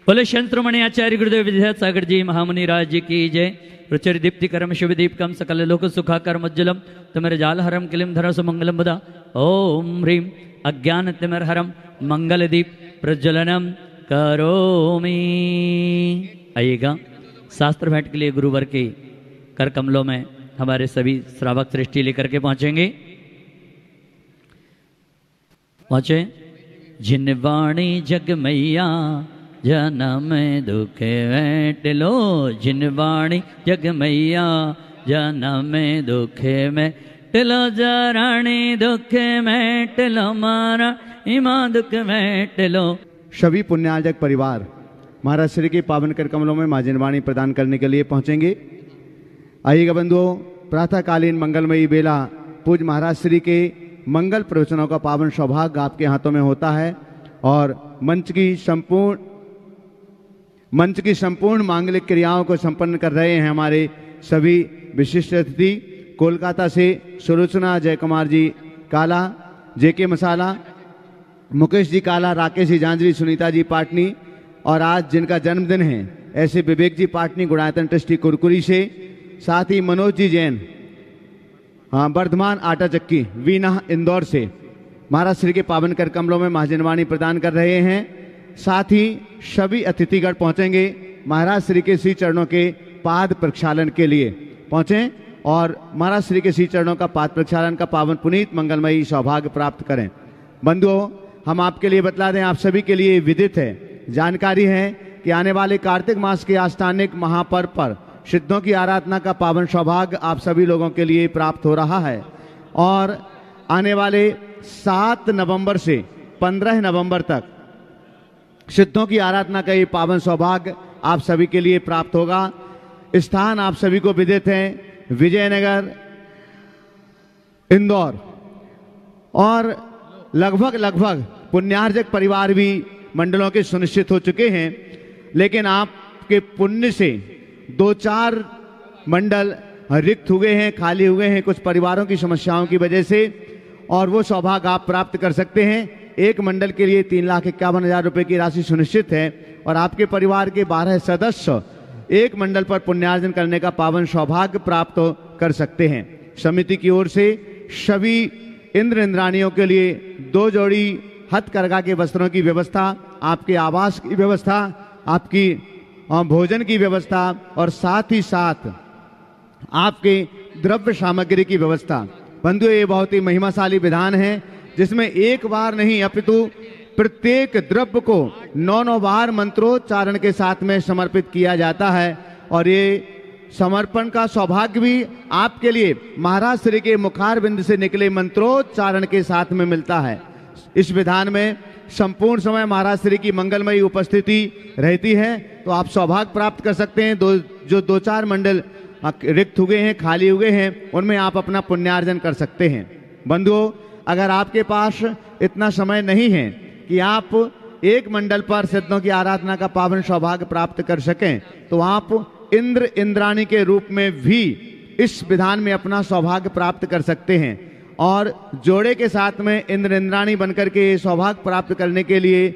बोले शंत्रमणि आचार्य गुरुदेव विद्यासागर जी महामुनि राज जी की जय। रुचिर दीप्ति करम शिव दीपकम सकल लोक सुखाकर उज्ज्वलम तमेर जाल हरम किलिम धर सुमंगलम बदा। ओम ह्रीं अज्ञान तिमिर हरम मंगल दीप प्रज्वलनम करोमि। आइएगा शास्त्र भेंट के लिए गुरुवर के कर कमलों में हमारे सभी श्रावक सृष्टि लेकर के पहुंचेंगे। पहुंचे। जिनवाणी जग मैया जनम दुख वेट लो, जिनवाणी जग मैया जनम दुख में लो, जराणी दुख मेट लो, मारा इमा दुख मेट लो। सभी पुण्यार्जक परिवार महाराज श्री के पावन कर कमलों में मां जिनवाणी प्रदान करने के लिए पहुंचेंगे। आइएगा बंधुओं, प्रातःकालीन मंगलमयी बेला पूज्य महाराज श्री के मंगल प्रवचनों का पावन सौभाग्य आपके हाथों में होता है और मंच की संपूर्ण मांगलिक क्रियाओं को संपन्न कर रहे हैं हमारे सभी विशिष्ट अतिथि। कोलकाता से सुलोचना जय कुमार जी काला, जेके मसाला, मुकेश जी काला, राकेश जी झांझरी, सुनीता जी पाटनी और आज जिनका जन्मदिन है ऐसे विवेक जी पाटनी गुणायतन ट्रस्टी कुरकुरी से, साथ ही मनोज जी जैन वर्धमान आटा चक्की वीना इंदौर से महाराज श्री के पावन कर कमलों में मां जिनवाणी प्रदान कर रहे हैं। साथ ही सभी अतिथिगण पहुंचेंगे महाराज श्री के श्री चरणों के पाद प्रक्षालन के लिए पहुंचें और महाराज श्री के श्री चरणों का पाद प्रक्षालन का पावन पुनीत मंगलमयी सौभाग्य प्राप्त करें। बंधुओं, हम आपके लिए बतला दें, आप सभी के लिए विदित है, जानकारी है कि आने वाले कार्तिक मास के आस्थानिक महापर्व पर सिद्धों की आराधना का पावन सौभाग्य आप सभी लोगों के लिए प्राप्त हो रहा है और आने वाले 7 नवंबर से 15 नवंबर तक सिद्धों की आराधना का ये पावन सौभाग्य आप सभी के लिए प्राप्त होगा। स्थान आप सभी को विदित है, विजयनगर इंदौर, और लगभग पुण्यार्जक परिवार भी मंडलों के सुनिश्चित हो चुके हैं, लेकिन आपके पुण्य से 2-4 मंडल रिक्त हुए हैं, खाली हुए हैं कुछ परिवारों की समस्याओं की वजह से, और वो सौभाग्य आप प्राप्त कर सकते हैं। एक मंडल के लिए 3,51,000 रुपए की राशि सुनिश्चित है और आपके परिवार के 12 सदस्य एक मंडल पर पुण्यार्जन करने का पावन सौभाग्य प्राप्त कर सकते हैं। समिति की ओर से सभी इंद्र इंद्राणियों के लिए 2 जोड़ी हथकरघा के वस्त्रों की व्यवस्था, आपके आवास की व्यवस्था, आपकी भोजन की व्यवस्था और साथ ही साथ आपके द्रव्य सामग्री की व्यवस्था। बंधु, ये बहुत ही महिमाशाली विधान है जिसमें एक बार नहीं अपितु प्रत्येक द्रव्य को 9 बार मंत्रोच्चारण के साथ में समर्पित किया जाता है और ये समर्पण का सौभाग्य भी आपके लिए महाराज श्री के मुखारबिंद से निकले मंत्रोच्चारण के साथ में मिलता है। इस विधान में संपूर्ण समय महाराज श्री की मंगलमयी उपस्थिति रहती है, तो आप सौभाग्य प्राप्त कर सकते हैं। जो 2-4 मंडल रिक्त हुए हैं, खाली हुए हैं, उनमें आप अपना पुण्यार्जन कर सकते हैं। बंधुओं, अगर आपके पास इतना समय नहीं है कि आप एक मंडल पर सिद्धों की आराधना का पावन सौभाग्य प्राप्त कर सकें, तो आप इंद्र इंद्राणी के रूप में भी इस विधान में अपना सौभाग्य प्राप्त कर सकते हैं और जोड़े के साथ में इंद्र इंद्राणी बनकर के सौभाग्य प्राप्त करने के लिए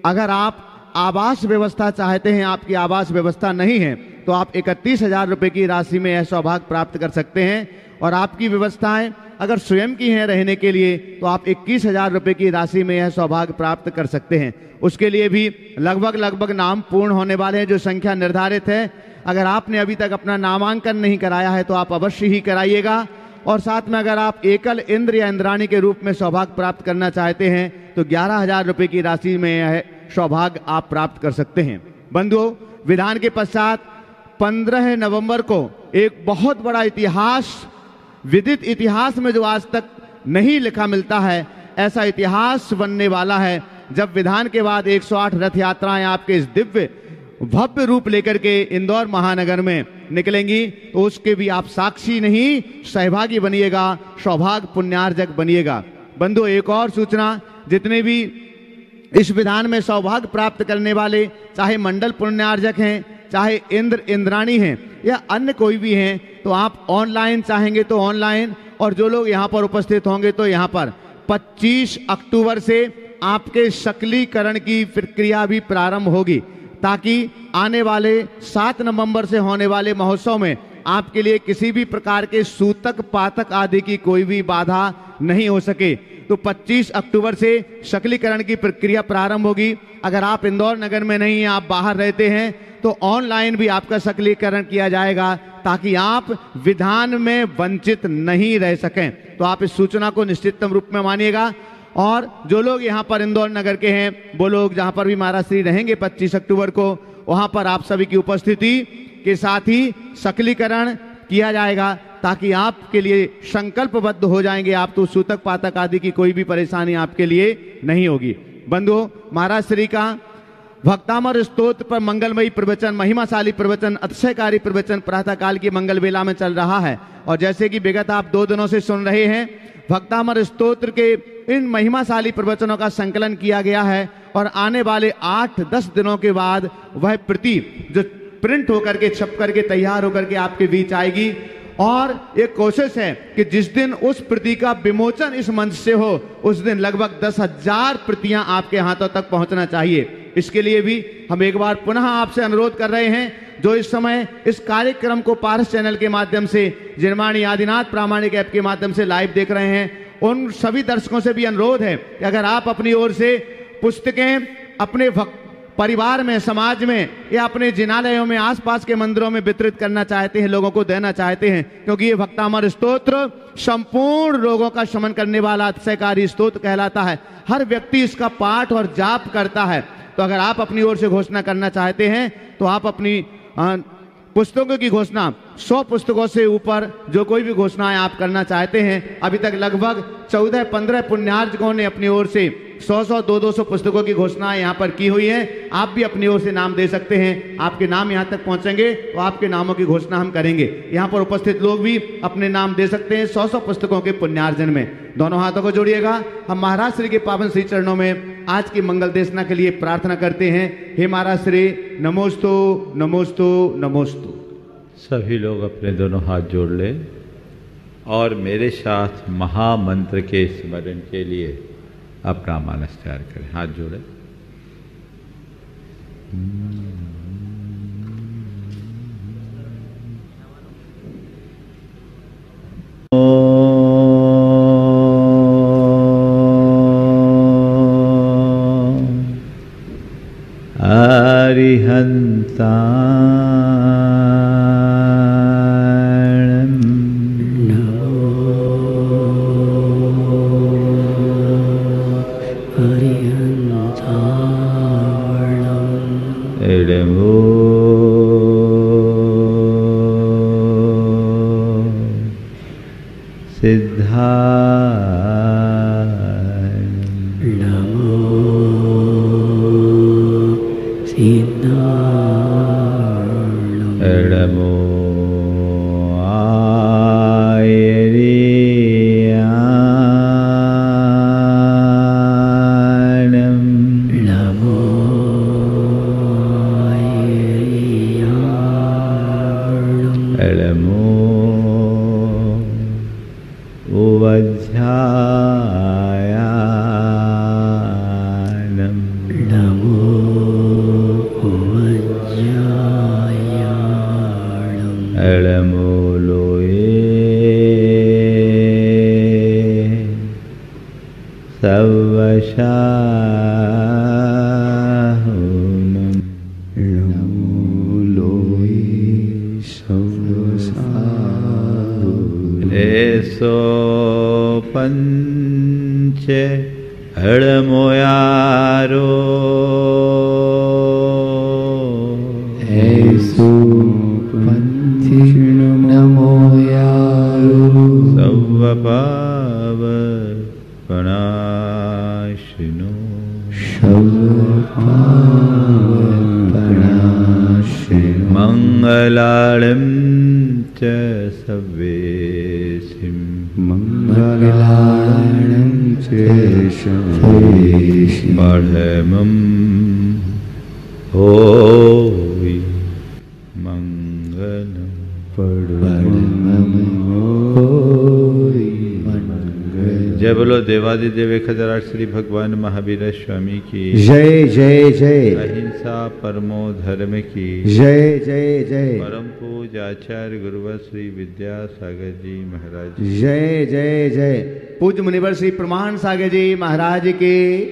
अगर आप आवास व्यवस्था चाहते हैं, आपकी आवास व्यवस्था नहीं है, तो आप 31,000 रुपए की राशि में यह सौभाग्य प्राप्त कर सकते हैं और आपकी व्यवस्थाएं अगर स्वयं की हैं रहने के लिए, तो आप 21,000 रुपए की राशि में यह सौभाग्य प्राप्त कर सकते हैं। उसके लिए भी लगभग नाम पूर्ण होने वाले हैं, जो संख्या निर्धारित है। अगर आपने अभी तक अपना नामांकन नहीं कराया है तो आप अवश्य ही कराइएगा और साथ में अगर आप एकल इंद्र या इंद्राणी के रूप में सौभाग्य प्राप्त करना चाहते हैं तो 11,000 रुपए की राशि में यह सौभाग्य आप प्राप्त कर सकते हैं। बंधुओं, विधान के पश्चात 15 नवंबर को एक बहुत बड़ा इतिहास, विदित इतिहास में जो आज तक नहीं लिखा मिलता है, ऐसा इतिहास बनने वाला है जब विधान के बाद 108 रथ यात्राएं आपके इस दिव्य भव्य रूप लेकर के इंदौर महानगर में निकलेंगी, तो उसके भी आप साक्षी नहीं सहभागी बनिएगा, सौभाग्य पुण्यार्जक बनिएगा। बंधु, एक और सूचना, जितने भी इस विधान में सौभाग्य प्राप्त करने वाले, चाहे मंडल पुण्यार्जक हैं, चाहे इंद्र इंद्राणी हैं या अन्य कोई भी हैं, तो आप ऑनलाइन चाहेंगे तो ऑनलाइन, और जो लोग यहाँ पर उपस्थित होंगे तो यहाँ पर 25 अक्टूबर से आपके सकलीकरण की प्रक्रिया भी प्रारंभ होगी। ताकि आने वाले 7 नवंबर से होने वाले महोत्सव में आपके लिए किसी भी प्रकार के सूतक पातक आदि की कोई भी बाधा नहीं हो सके। तो 25 अक्टूबर से शकलीकरण की प्रक्रिया प्रारंभ होगी। अगर आप इंदौर नगर में नहीं हैं, आप बाहर रहते हैं, तो ऑनलाइन भी आपका शकलीकरण किया जाएगा ताकि आप विधान में वंचित नहीं रह सकें। तो आप इस सूचना को निश्चितम रूप में मानिएगा। और जो लोग यहाँ पर इंदौर नगर के हैं, वो लोग जहाँ पर भी महाराज श्री रहेंगे 25 अक्टूबर को, वहाँ पर आप सभी की उपस्थिति के साथ ही शकलीकरण किया जाएगा ताकि आपके लिए संकल्पबद्ध हो जाएंगे आप, तो सूतक पातक आदि की कोई भी परेशानी आपके लिए नहीं होगी। बंधुओं, महाराज श्री का भक्तामर स्तोत्र पर मंगलमयी प्रवचन, महिमाशाली प्रवचन, अतिशयकारी प्रवचन प्रातः काल की मंगल बेला में चल रहा है। और जैसे कि विगत आप 2 दिनों से सुन रहे हैं, भक्तामर स्तोत्र के इन महिमाशाली प्रवचनों का संकलन किया गया है और आने वाले 8-10 दिनों के बाद वह प्रति जो प्रिंट होकर के छप करके तैयार होकर के आपके बीच आएगी। और एक कोशिश है कि जिस दिन उस प्रति का विमोचन इस मंच से हो, उस दिन लगभग 10,000 प्रतियां आपके हाथों तक पहुंचना चाहिए। इसके लिए भी हम एक बार पुनः आपसे अनुरोध कर रहे हैं, जो इस समय इस कार्यक्रम को पारस चैनल के माध्यम से, जिनवाणी आदिनाथ प्रामाणिक ऐप के माध्यम से लाइव देख रहे हैं, उन सभी दर्शकों से भी अनुरोध है कि अगर आप अपनी ओर से पुस्तकें अपने परिवार में, समाज में या अपने जिनालयों में, आसपास के मंदिरों में वितरित करना चाहते हैं, लोगों को देना चाहते हैं, क्योंकि ये भक्तामर स्तोत्र संपूर्ण रोगों का शमन करने वाला अतिशयकारी स्तोत्र कहलाता है। हर व्यक्ति इसका पाठ और जाप करता है। तो अगर आप अपनी ओर से घोषणा करना चाहते हैं तो आप अपनी पुस्तकों की घोषणा 100 पुस्तकों से ऊपर जो कोई भी घोषणाएं आप करना चाहते हैं, अभी तक लगभग 14-15 पुण्यार्जकों ने अपनी ओर से 100-100, 200-200 पुस्तकों की घोषणाएं यहाँ पर की हुई हैं। आप भी अपनी ओर से नाम दे सकते हैं। आपके नाम यहाँ तक पहुँचेंगे तो आपके नामों की घोषणा हम करेंगे। यहाँ पर उपस्थित लोग भी अपने नाम दे सकते हैं 100-100 पुस्तकों के पुण्यार्जन में। दोनों हाथों को जोड़िएगा। हम महाराज श्री के पावन श्री चरणों में आज की मंगल देशना के लिए प्रार्थना करते हैं। हे महाराज श्री, नमोस्तु नमोस्तु नमोस्तु। सभी लोग अपने दोनों हाथ जोड़ ले और मेरे साथ महामंत्र के स्मरण के लिए अपना मानस तैयार करें। हाथ जोड़े। अरिहंता मंगलाड़ं च सवेसिं मंगलाड़ं च सवेसिं परमं होई मंगलम परमं होई मंगल। जय बोलो देवादिदेव 1008 श्री भगवान महावीर स्वामी की जय जय जय। अहिंसा परमो धर्म की जय जय जय। परम पूज आचार्य गुरुवर श्री विद्यासागर जी महाराज जय जय जय। पूज्य मुनिवर श्री प्रमाण सागर जी महाराज की,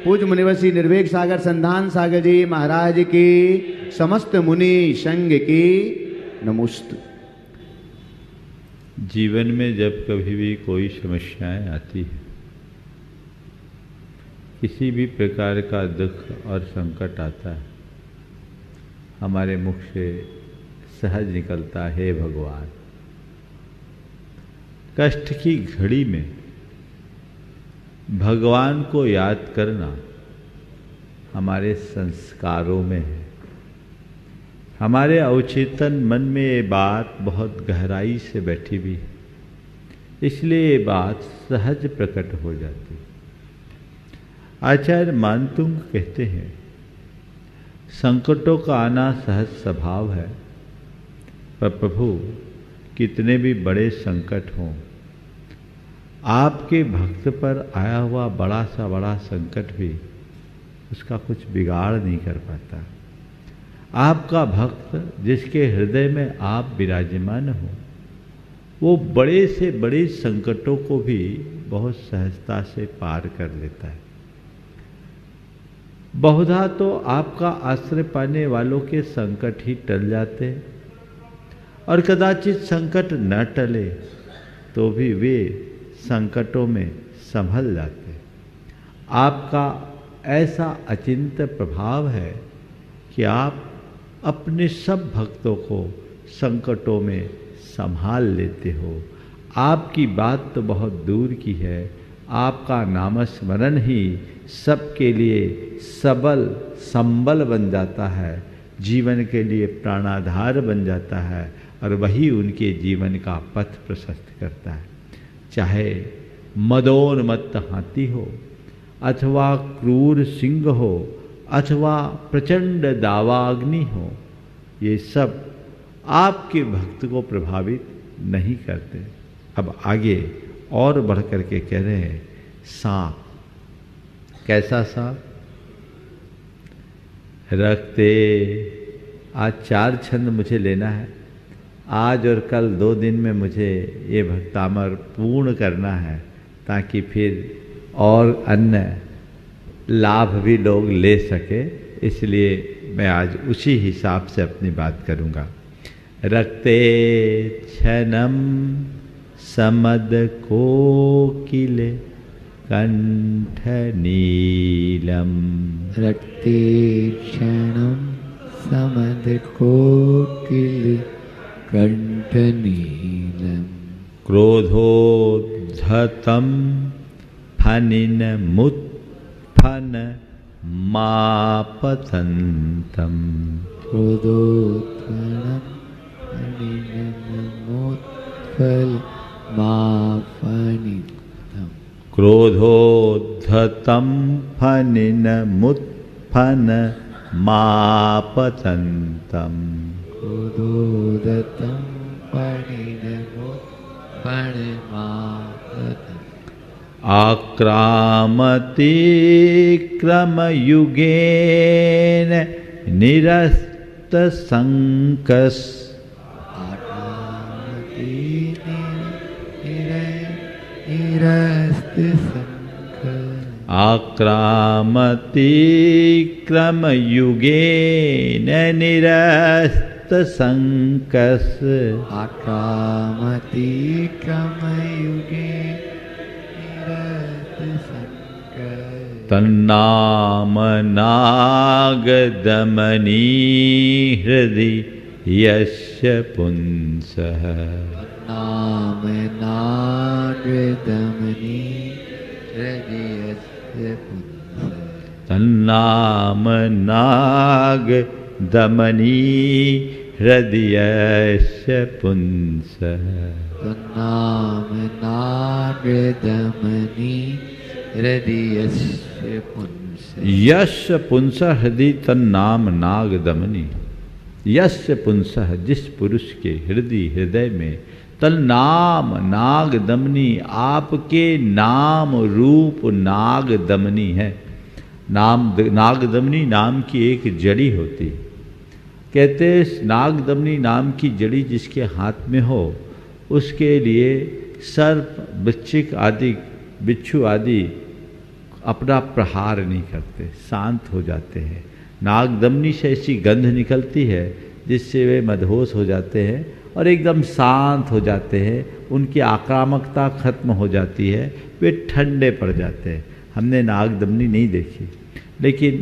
पूज्य मुनिवर श्री निर्वेक सागर संधान सागर जी महाराज की, समस्त मुनि संघ की नमोस्तु। जीवन में जब कभी भी कोई समस्याएं आती है, किसी भी प्रकार का दुख और संकट आता है, हमारे मुख से सहज निकलता है भगवान। कष्ट की घड़ी में भगवान को याद करना हमारे संस्कारों में है। हमारे अवचेतन मन में ये बात बहुत गहराई से बैठी हुई है, इसलिए ये बात सहज प्रकट हो जाती है। आचार्य मानतुंग कहते हैं, संकटों का आना सहज स्वभाव है, पर प्रभु कितने भी बड़े संकट हों, आपके भक्त पर आया हुआ बड़ा सा बड़ा संकट भी उसका कुछ बिगाड़ नहीं कर पाता। आपका भक्त जिसके हृदय में आप विराजमान हो, वो बड़े से बड़े संकटों को भी बहुत सहजता से पार कर लेता है। बहुधा तो आपका आश्रय पाने वालों के संकट ही टल जाते हैं, और कदाचित संकट न टले तो भी वे संकटों में संभल जाते हैं। आपका ऐसा अचिंत्य प्रभाव है कि आप अपने सब भक्तों को संकटों में संभाल लेते हो। आपकी बात तो बहुत दूर की है, आपका नामस्मरण ही सबके लिए सबल संबल बन जाता है, जीवन के लिए प्राणाधार बन जाता है, और वही उनके जीवन का पथ प्रशस्त करता है। चाहे मदोन्मत्त हाथी हो, अथवा क्रूर सिंह हो, अथवा प्रचंड दावाग्नि हो, ये सब आपके भक्त को प्रभावित नहीं करते। अब आगे और बढ़ कर के कह रहे हैं, सांप। कैसा सांप? रखते आज 4 छंद मुझे लेना है, आज और कल 2 दिन में मुझे ये भक्तामर पूर्ण करना है, ताकि फिर और अन्य लाभ भी लोग ले सके। इसलिए मैं आज उसी हिसाब से अपनी बात करूँगा। रक्ते क्षणम समद कोकिले कंठ नीलम। रक्ते क्षणम समद कोकिले कंठ नीलम। क्रोधोद्धतं फनिन मुत्फन मापतंतम। क्रोधोत्थानं फनिनमुत्फल माफनितम्। क्रोधोद्धतं फनिन मुत्फन मापतंतम। क्रोधोदतं फनिनमुत्फन मापतंतम्। आक्रामति क्रमयुगेन निरस्तशङ्कस्। आक्रामति क्रमयुगेन निरस्तशङ्कस्। आक्रामति क्रमयुगे तन्नाम नागदमनी हृदि यस्य पुंसः। नाम नागदमनी हृदि यस्य पुंसः। तन्नाम नागदमनी हृदि यस्य पुंसः। तन्नाम नागदमनी हृदयस्य पुंसः। यस्य पुंसः हृदय तन्नाम नागदमनी। यस्य पुंसः जिस पुरुष के हृदय में तल नाम नाग दमनी, आपके नाम रूप नाग दमनी है। नाग दमनी नाम की एक जड़ी होती है। कहते नाग दमनी नाम की जड़ी जिसके हाथ में हो उसके लिए सर्प, वृश्चिक आदि, बिच्छू आदि अपना प्रहार नहीं करते, शांत हो जाते हैं। नाग दमनी से ऐसी गंध निकलती है जिससे वे मदहोश हो जाते हैं और एकदम शांत हो जाते हैं, उनकी आक्रामकता खत्म हो जाती है, वे ठंडे पड़ जाते हैं। हमने नाग दमनी नहीं देखी, लेकिन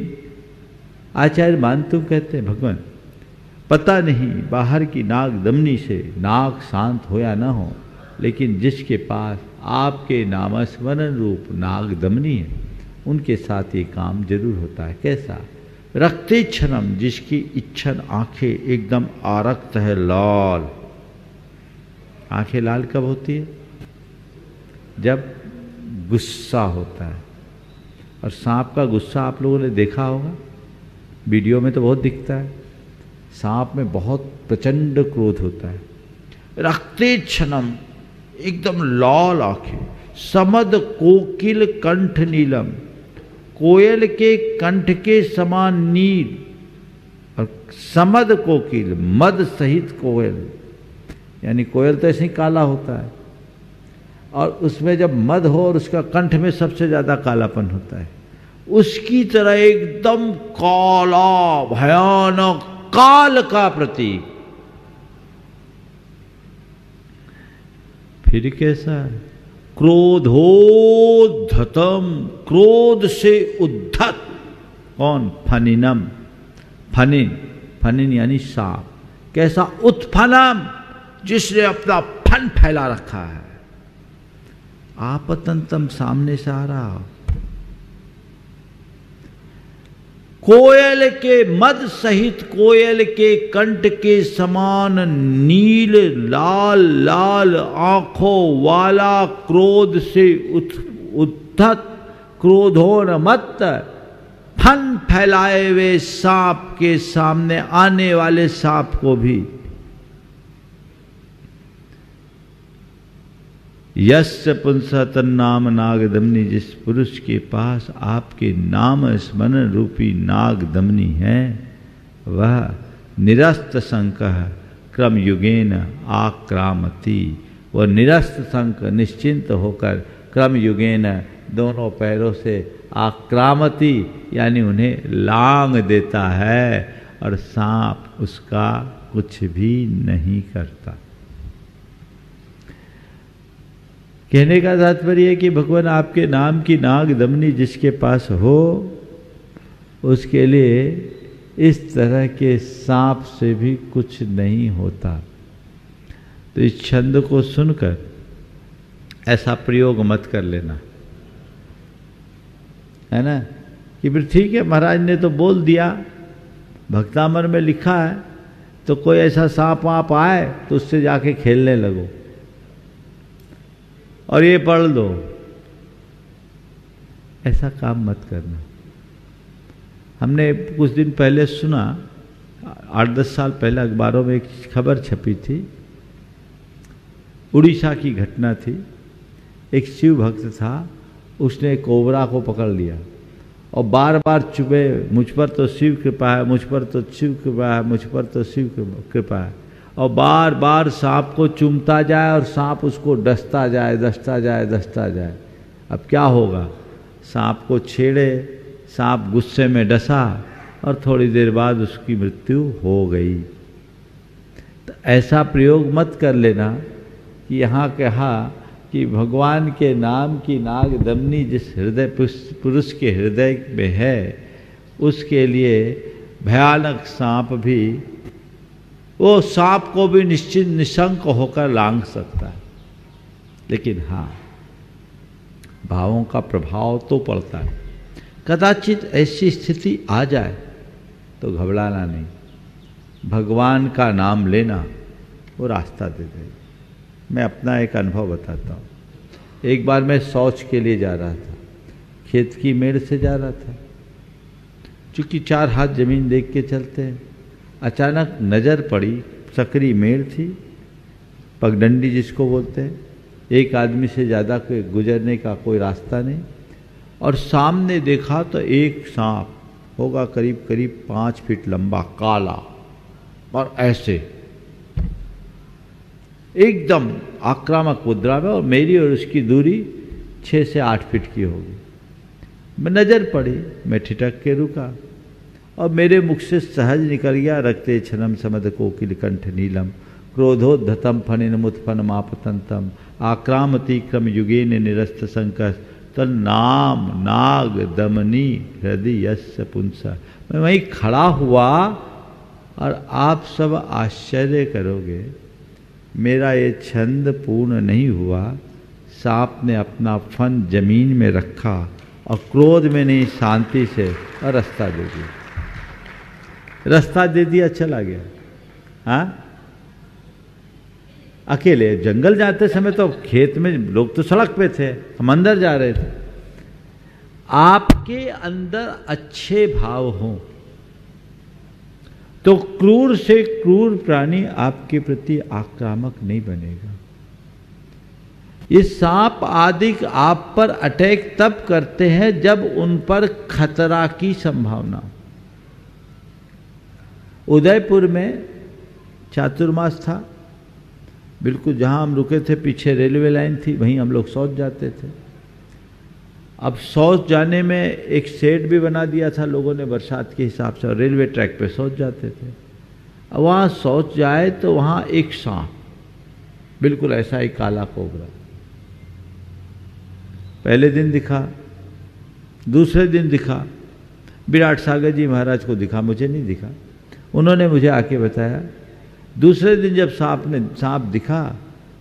आचार्य मानतु कहते हैं भगवान पता नहीं बाहर की नाग दमनी से नाग शांत हो या ना हो, लेकिन जिसके पास आपके नामस्मरण रूप नाग दमनी है उनके साथ ये काम जरूर होता है। कैसा? रक्ते क्षणम, जिसकी इच्छन आंखें एकदम आरक्त है, लाल। आंखें लाल कब होती है? जब गुस्सा होता है। और सांप का गुस्सा आप लोगों ने देखा होगा, वीडियो में तो बहुत दिखता है। सांप में बहुत प्रचंड क्रोध होता है। रक्ते क्षणम, एकदम लाल आंखें। समद कोकिल कंठ नीलम, कोयल के कंठ के समान नील। और समद कोकिल, मद सहित कोयल, यानी कोयल तो ऐसे ही काला होता है, और उसमें जब मद हो और उसका कंठ में सबसे ज्यादा कालापन होता है, उसकी तरह एकदम काला भयानक काल का प्रतीक। फिर कैसा? क्रोधोद्धतम, क्रोध से उद्धत। कौन? फनिनम, फनिन, फनिन यानी सांप। कैसा? उत्फनम, जिसने अपना फन फैला रखा है। आपतंतम, सामने से आ रहा। कोयल के मद सहित, कोयल के कंठ के समान नील लाल लाल आंखों वाला, क्रोध से उद्धत, क्रोधोन्मत्त, फन फैलाए हुए सांप के सामने आने वाले सांप को भी। यस्य पुंसा तन्नाम नाग दमनी, जिस पुरुष के पास आपके नाम स्मरण रूपी नाग दमनी है, वह निरस्त संकः क्रम युगेन आक्रामति। वह निरस्त संक, निश्चिंत होकर क्रम युगेन, दोनों पैरों से आक्रामति यानी उन्हें लांग देता है, और सांप उसका कुछ भी नहीं करता। कहने का तात्पर्य है कि भगवान आपके नाम की नाग दमनी जिसके पास हो, उसके लिए इस तरह के सांप से भी कुछ नहीं होता। तो इस छंद को सुनकर ऐसा प्रयोग मत कर लेना, है ना, कि फिर ठीक है महाराज ने तो बोल दिया, भक्तामर में लिखा है, तो कोई ऐसा सांप वाप आए तो उससे जाके खेलने लगो और ये पढ़ लो। ऐसा काम मत करना। हमने कुछ दिन पहले सुना, 8-10 साल पहले अखबारों में एक खबर छपी थी, उड़ीसा की घटना थी। एक शिव भक्त था, उसने कोबरा को पकड़ लिया और बार बार चुभे, मुझ पर तो शिव कृपा है, मुझ पर तो शिव कृपा है, मुझ पर तो शिव कृपा है, और बार बार सांप को चूमता जाए और सांप उसको डसता जाए, डसता जाए, डसता जाए। अब क्या होगा? सांप को छेड़े, सांप गुस्से में डसा और थोड़ी देर बाद उसकी मृत्यु हो गई। तो ऐसा प्रयोग मत कर लेना कि यहाँ कहा कि भगवान के नाम की नाग दमनी जिस हृदय पुरुष के हृदय में है, उसके लिए भयानक सांप भी, वो सांप को भी निश्चित निशंक होकर लांघ सकता है। लेकिन हाँ, भावों का प्रभाव तो पड़ता है। कदाचित ऐसी स्थिति आ जाए तो घबराना नहीं, भगवान का नाम लेना वो रास्ता दे दे। मैं अपना एक अनुभव बताता हूँ। एक बार मैं शौच के लिए जा रहा था, खेत की मेड़ से जा रहा था, चूँकि 4 हाथ जमीन देख के चलते हैं। अचानक नज़र पड़ी, सकरी मेड़ थी, पगडंडी जिसको बोलते हैं, एक आदमी से ज़्यादा कोई गुजरने का कोई रास्ता नहीं। और सामने देखा तो एक सांप होगा करीब करीब 5 फीट लंबा, काला, और ऐसे एकदम आक्रामक मुद्रा में, और मेरी और उसकी दूरी 6 से 8 फीट की होगी। मैं नजर पड़ी, मैं ठिठक के रुका और मेरे मुख से सहज निकल गया, रक्ते छनम समद कोकिल कंठ नीलम, क्रोधोद्धतम फनिनमुत्पन मापतंतम, आक्रामती क्रम युगेन निरस्त संकस, तल नाम नाग दमनी हृदय यस्य पुंसा। मैं वहीं खड़ा हुआ और आप सब आश्चर्य करोगे, मेरा ये छंद पूर्ण नहीं हुआ। सांप ने अपना फन जमीन में रखा और क्रोध में नहीं, शांति से और रास्ता दे दिया, रास्ता दे दिया, चला गया। हाँ, अकेले जंगल जाते समय तो खेत में लोग तो सड़क पे थे, हम अंदर जा रहे थे। आपके अंदर अच्छे भाव हों तो क्रूर से क्रूर प्राणी आपके प्रति आक्रामक नहीं बनेगा। ये सांप आदि आप पर अटैक तब करते हैं जब उन पर खतरा की संभावना। उदयपुर में चातुर्मास था, बिल्कुल जहां हम रुके थे पीछे रेलवे लाइन थी, वहीं हम लोग शौच जाते थे। अब शौच जाने में एक शेड भी बना दिया था लोगों ने बरसात के हिसाब से, और रेलवे ट्रैक पे शौच जाते थे। अब वहाँ शौच जाए तो वहाँ एक सांप, बिल्कुल ऐसा ही काला कोबरा, पहले दिन दिखा, दूसरे दिन दिखा, विराट सागर जी महाराज को दिखा, मुझे नहीं दिखा। उन्होंने मुझे आके बताया। दूसरे दिन जब सांप दिखा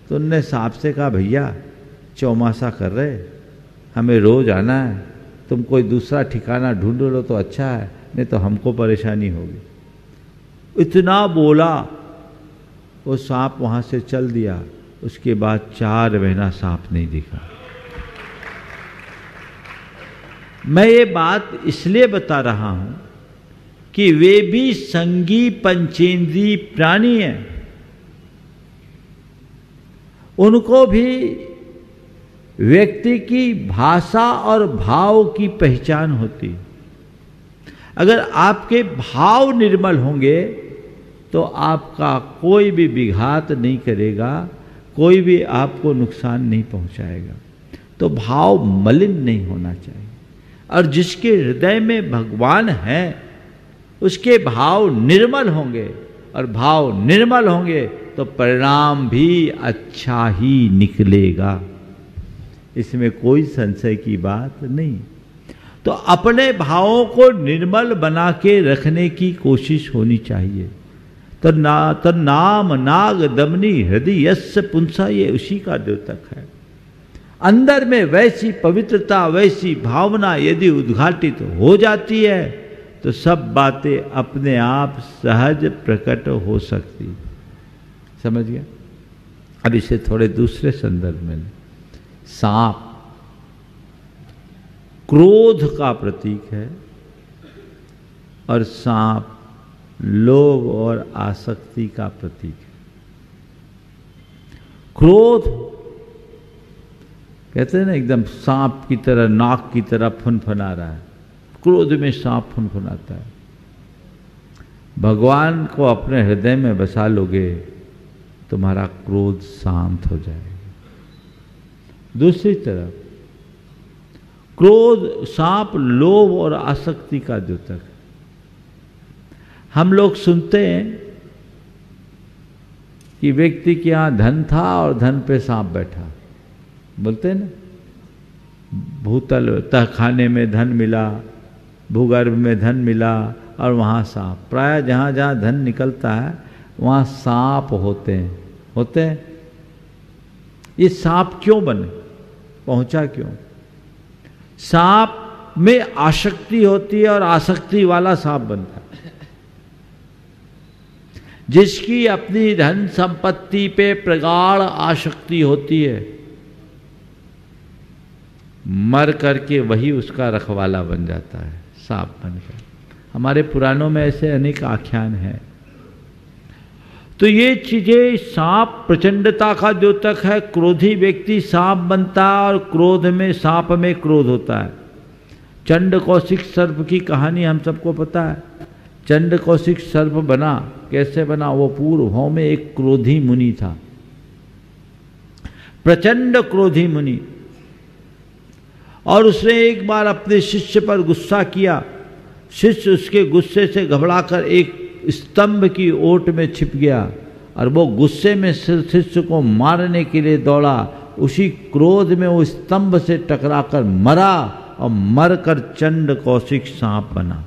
तो उनने सांप से कहा, भैया चौमासा कर रहे, हमें रोज आना है, तुम कोई दूसरा ठिकाना ढूंढ लो तो अच्छा है, नहीं तो हमको परेशानी होगी। इतना बोला, वो सांप वहां से चल दिया। उसके बाद 4 महीना सांप नहीं दिखा। मैं ये बात इसलिए बता रहा हूं कि वे भी संगी पंचेंद्रीय प्राणी हैं, उनको भी व्यक्ति की भाषा और भाव की पहचान होती। अगर आपके भाव निर्मल होंगे तो आपका कोई भी विघात नहीं करेगा, कोई भी आपको नुकसान नहीं पहुंचाएगा। तो भाव मलिन नहीं होना चाहिए, और जिसके हृदय में भगवान है उसके भाव निर्मल होंगे, और भाव निर्मल होंगे तो परिणाम भी अच्छा ही निकलेगा। इसमें कोई संशय की बात नहीं। तो अपने भावों को निर्मल बना के रखने की कोशिश होनी चाहिए। तो नाम नाग दमनी हृदय यस्य पुंसा, ये उसी का द्योतक है। अंदर में वैसी पवित्रता, वैसी भावना यदि उद्घाटित हो जाती है तो सब बातें अपने आप सहज प्रकट हो सकती। समझ गया? अब इसे थोड़े दूसरे संदर्भ में, सांप क्रोध का प्रतीक है और सांप लोभ और आसक्ति का प्रतीक है। क्रोध कहते हैं ना, एकदम सांप की तरह, नाक की तरह फुनफुना रहा है। क्रोध में सांप फुनफुनाता है। भगवान को अपने हृदय में बसा लोगे, तुम्हारा क्रोध शांत हो जाएगा। दूसरी तरफ क्रोध, सांप लोभ और आसक्ति का द्योतक है। हम लोग सुनते हैं कि व्यक्ति के यहां धन था और धन पे सांप बैठा, बोलते हैं ना, भूतल तहखाने में धन मिला, भूगर्भ में धन मिला और वहाँ सांप। प्राय जहाँ जहाँ धन निकलता है वहाँ सांप होते हैं। ये सांप क्यों बने, पहुँचा क्यों? सांप में आसक्ति होती है और आसक्ति वाला सांप बनता है। जिसकी अपनी धन संपत्ति पे प्रगाढ़ आसक्ति होती है, मर करके वही उसका रखवाला बन जाता है, सांप बनकर। हमारे पुराणों में ऐसे अनेक आख्यान हैं। तो ये चीजें, सांप प्रचंडता का द्योतक है, क्रोधी व्यक्ति सांप बनता है और क्रोध में, सांप में क्रोध होता है। चंड कौशिक सर्प की कहानी हम सबको पता है। चंड कौशिक सर्प बना, कैसे बना? वो पूर्व भाव में एक क्रोधी मुनि था, प्रचंड क्रोधी मुनि, और उसने एक बार अपने शिष्य पर गुस्सा किया। शिष्य उसके गुस्से से घबराकर एक स्तंभ की ओट में छिप गया और वो गुस्से में शिष्य को मारने के लिए दौड़ा। उसी क्रोध में वो स्तंभ से टकराकर मरा और मरकर चंड कौशिक सांप बना।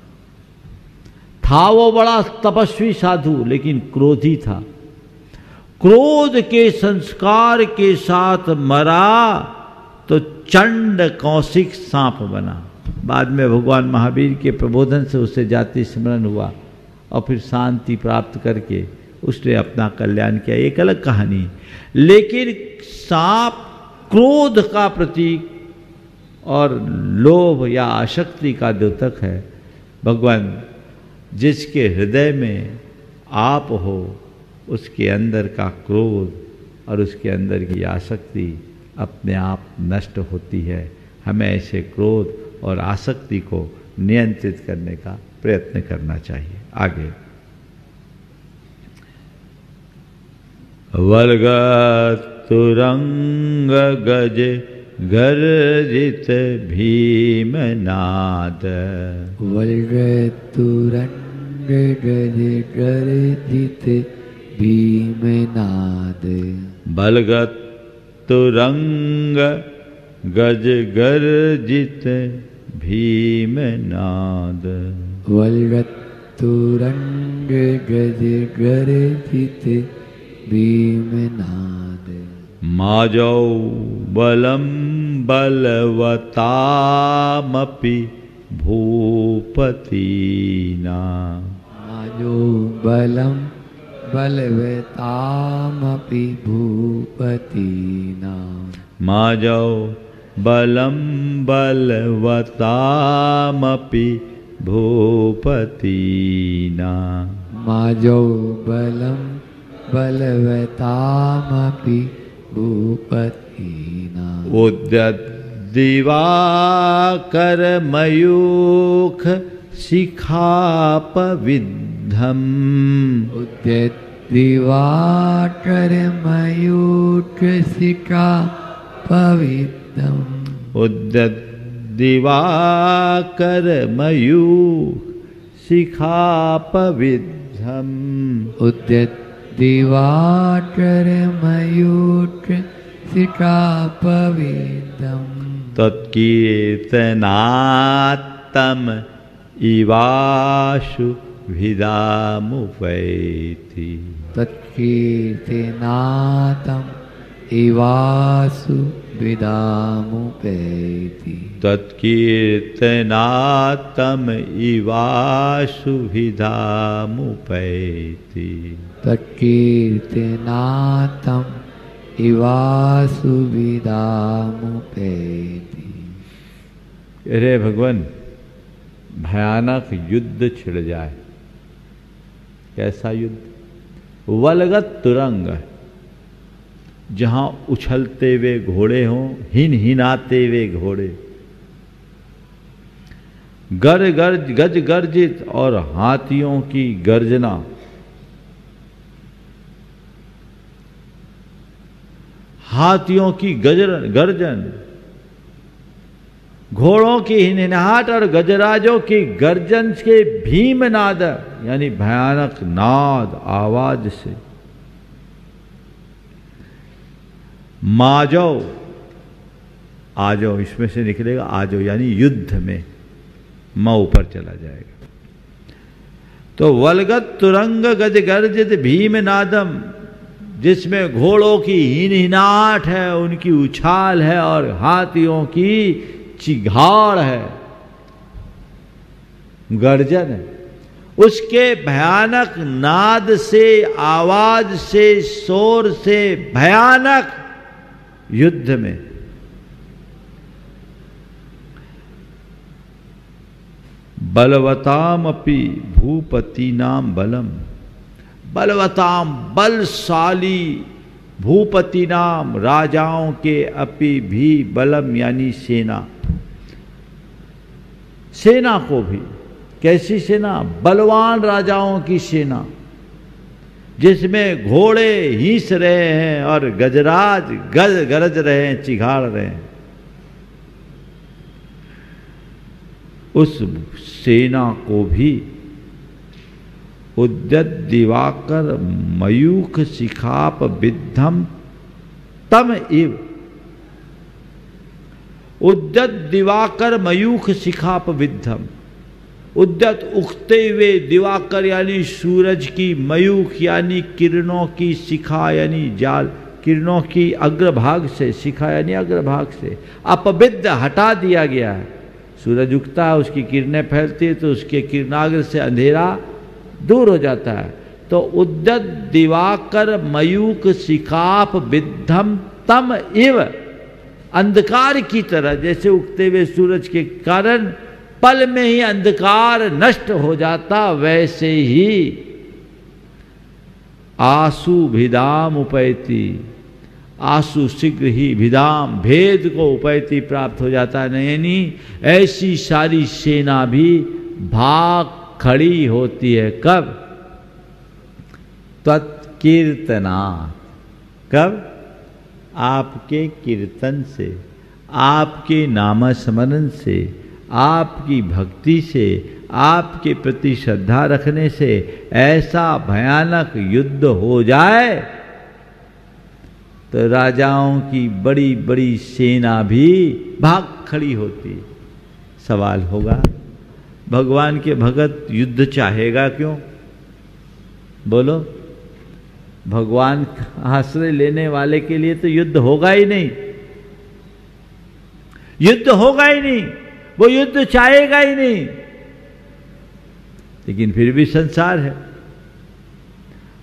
था वो बड़ा तपस्वी साधु, लेकिन क्रोधी था। क्रोध के संस्कार के साथ मरा तो चंड कौशिक सांप बना। बाद में भगवान महावीर के प्रबोधन से उसे जाति स्मरण हुआ और फिर शांति प्राप्त करके उसने अपना कल्याण किया। एक अलग कहानी। लेकिन सांप क्रोध का प्रतीक और लोभ या आसक्ति का द्योतक है। भगवान जिसके हृदय में आप हो, उसके अंदर का क्रोध और उसके अंदर की आसक्ति अपने आप नष्ट होती है। हमें ऐसे क्रोध और आसक्ति को नियंत्रित करने का प्रयत्न करना चाहिए। आगे, वर्गत तुरंग गज गर्जित भीमनाद। वर्गत तुरंग गज गर्जित भीमनाद। बलगत तुरंग गज गर्जित भीमनाद। वर्गत तुरंग गज गर्जित भीमनाद। माजौ बलम बलवतामपि भूपतीना। माजौ बलम बलवतामपि भूपतीना। माजौ बलम बलवतामपि भूपतीना। माजौ बलम बलवतामपि भूपतीना। उद्यत दिवाकर मयूख शिखापविद्धम। उद्यत दिवाकर मयूख शिखापविद्धम। उद्यत दिवाकर मयूख शिखापविद्धम। उद्यत दिवाकर मयूख शिखापविद्धम। तत्कीर्तनात्तम इवाशु भिदामुपैति। तत्कीर्तनातम इवासु विदामुपैति। तत्कीर्तनात्तम इवाशु भिदामुपैति। तत्कीर्तनातम इवासु विदामुपैति। अरे भगवान, भयानक युद्ध छिड़ जाए। कैसा युद्ध? वलगत तुरंग, जहां उछलते हुए घोड़े हों, हिनाते हुए घोड़े, गज गर्जित और हाथियों की गर्जना। हाथियों की गर्जन, घोड़ों की हिनहाट और गजराजों की गर्जन के भीमनाद, यानी भयानक नाद आवाज से। माजो, आजो, इसमें से निकलेगा आजो, यानी युद्ध में मां ऊपर चला जाएगा। तो वलगत तुरंग गज गर्जित भीमनादम, जिसमें घोड़ों की हिनहिनाहट है, उनकी उछाल है और हाथियों की चिघाड़ है, गर्जन है। उसके भयानक नाद से, आवाज से, शोर से, भयानक युद्ध में बलवतामपि भूपति नाम बलम, बलवताम बलशाली भूपति नाम राजाओं के अपि भी बलम यानी सेना, सेना को भी। कैसी सेना? बलवान राजाओं की सेना, जिसमें घोड़े हींस रहे हैं और गजराज गरज रहे हैं, चिघाड़ रहे हैं। उस सेना को भी उद्यत दिवाकर मयूख शिखाप विद्धम तम इव, उद्यत दिवाकर मयूख शिखाप विद्धम। उद्यत उगते हुए दिवाकर यानी सूरज की, मयूख यानी किरणों की, शिखा यानी जाल, किरणों की अग्रभाग से, शिखा यानी अग्रभाग से। अपविद्ध हटा दिया गया है। सूरज उगता है, उसकी किरणें फैलती है तो उसके किरणाग्र से अंधेरा दूर हो जाता है। तो उद्यत दिवाकर मयूख शिखाप विद्धम तम इव, अंधकार की तरह, जैसे उगते हुए सूरज के कारण पल में ही अंधकार नष्ट हो जाता, वैसे ही आसु भिदाम उपैति, आसु शीघ्र ही भिदाम भेद को उपैति प्राप्त हो जाता है। यानी ऐसी सारी सेना भी भाग खड़ी होती है। कब? तत्कीर्तना, कब? आपके कीर्तन से, आपके नामस्मरण से, आपकी भक्ति से, आपके प्रति श्रद्धा रखने से ऐसा भयानक युद्ध हो जाए तो राजाओं की बड़ी बड़ी सेना भी भाग खड़ी होती। सवाल होगा, भगवान के भगत युद्ध चाहेगा क्यों? बोलो, भगवान का आश्रय लेने वाले के लिए तो युद्ध होगा ही नहीं, युद्ध होगा ही नहीं, वो युद्ध चाहेगा ही नहीं। लेकिन फिर भी संसार है,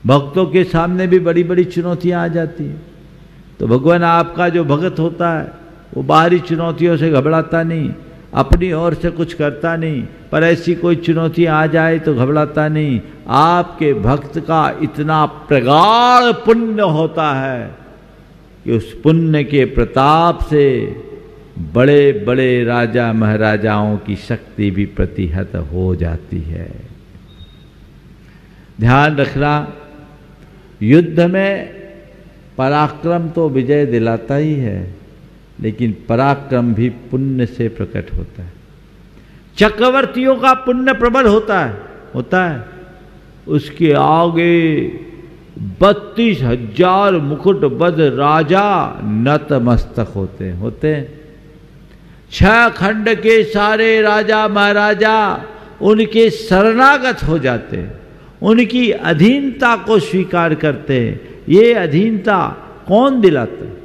भक्तों के सामने भी बड़ी बड़ी चुनौतियां आ जाती हैं। तो भगवान आपका जो भगत होता है वो बाहरी चुनौतियों से घबराता नहीं, अपनी ओर से कुछ करता नहीं, पर ऐसी कोई चुनौती आ जाए तो घबराता नहीं। आपके भक्त का इतना प्रगाढ़ पुण्य होता है कि उस पुण्य के प्रताप से बड़े बड़े राजा महाराजाओं की शक्ति भी प्रतिहत हो जाती है। ध्यान रखना, युद्ध में पराक्रम तो विजय दिलाता ही है, लेकिन पराक्रम भी पुण्य से प्रकट होता है। चक्रवर्तियों का पुण्य प्रबल होता है। उसके आगे 32,000 मुकुटबद्ध राजा नतमस्तक होते हैं। 6 खंड के सारे राजा महाराजा उनके शरणागत हो जाते हैं, उनकी अधीनता को स्वीकार करते हैं। ये अधीनता कौन दिलाता है?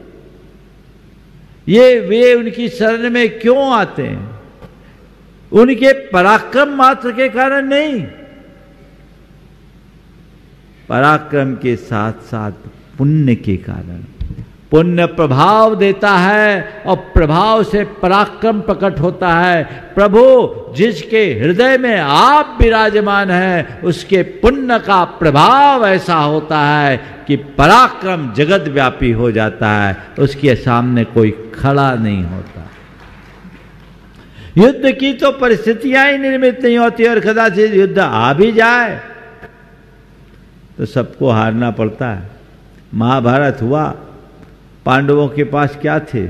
ये वे उनकी शरण में क्यों आते हैं? उनके पराक्रम मात्र के कारण नहीं, पराक्रम के साथ साथ पुण्य के कारण। पुण्य प्रभाव देता है और प्रभाव से पराक्रम प्रकट होता है। प्रभु जिसके हृदय में आप विराजमान हैं, उसके पुण्य का प्रभाव ऐसा होता है कि पराक्रम जगत व्यापी हो जाता है, उसके सामने कोई खड़ा नहीं होता। युद्ध की तो परिस्थितियां ही निर्मित नहीं होती, और कदाचित युद्ध आ भी जाए तो सबको हारना पड़ता है। महाभारत हुआ, पांडवों के पास क्या थे?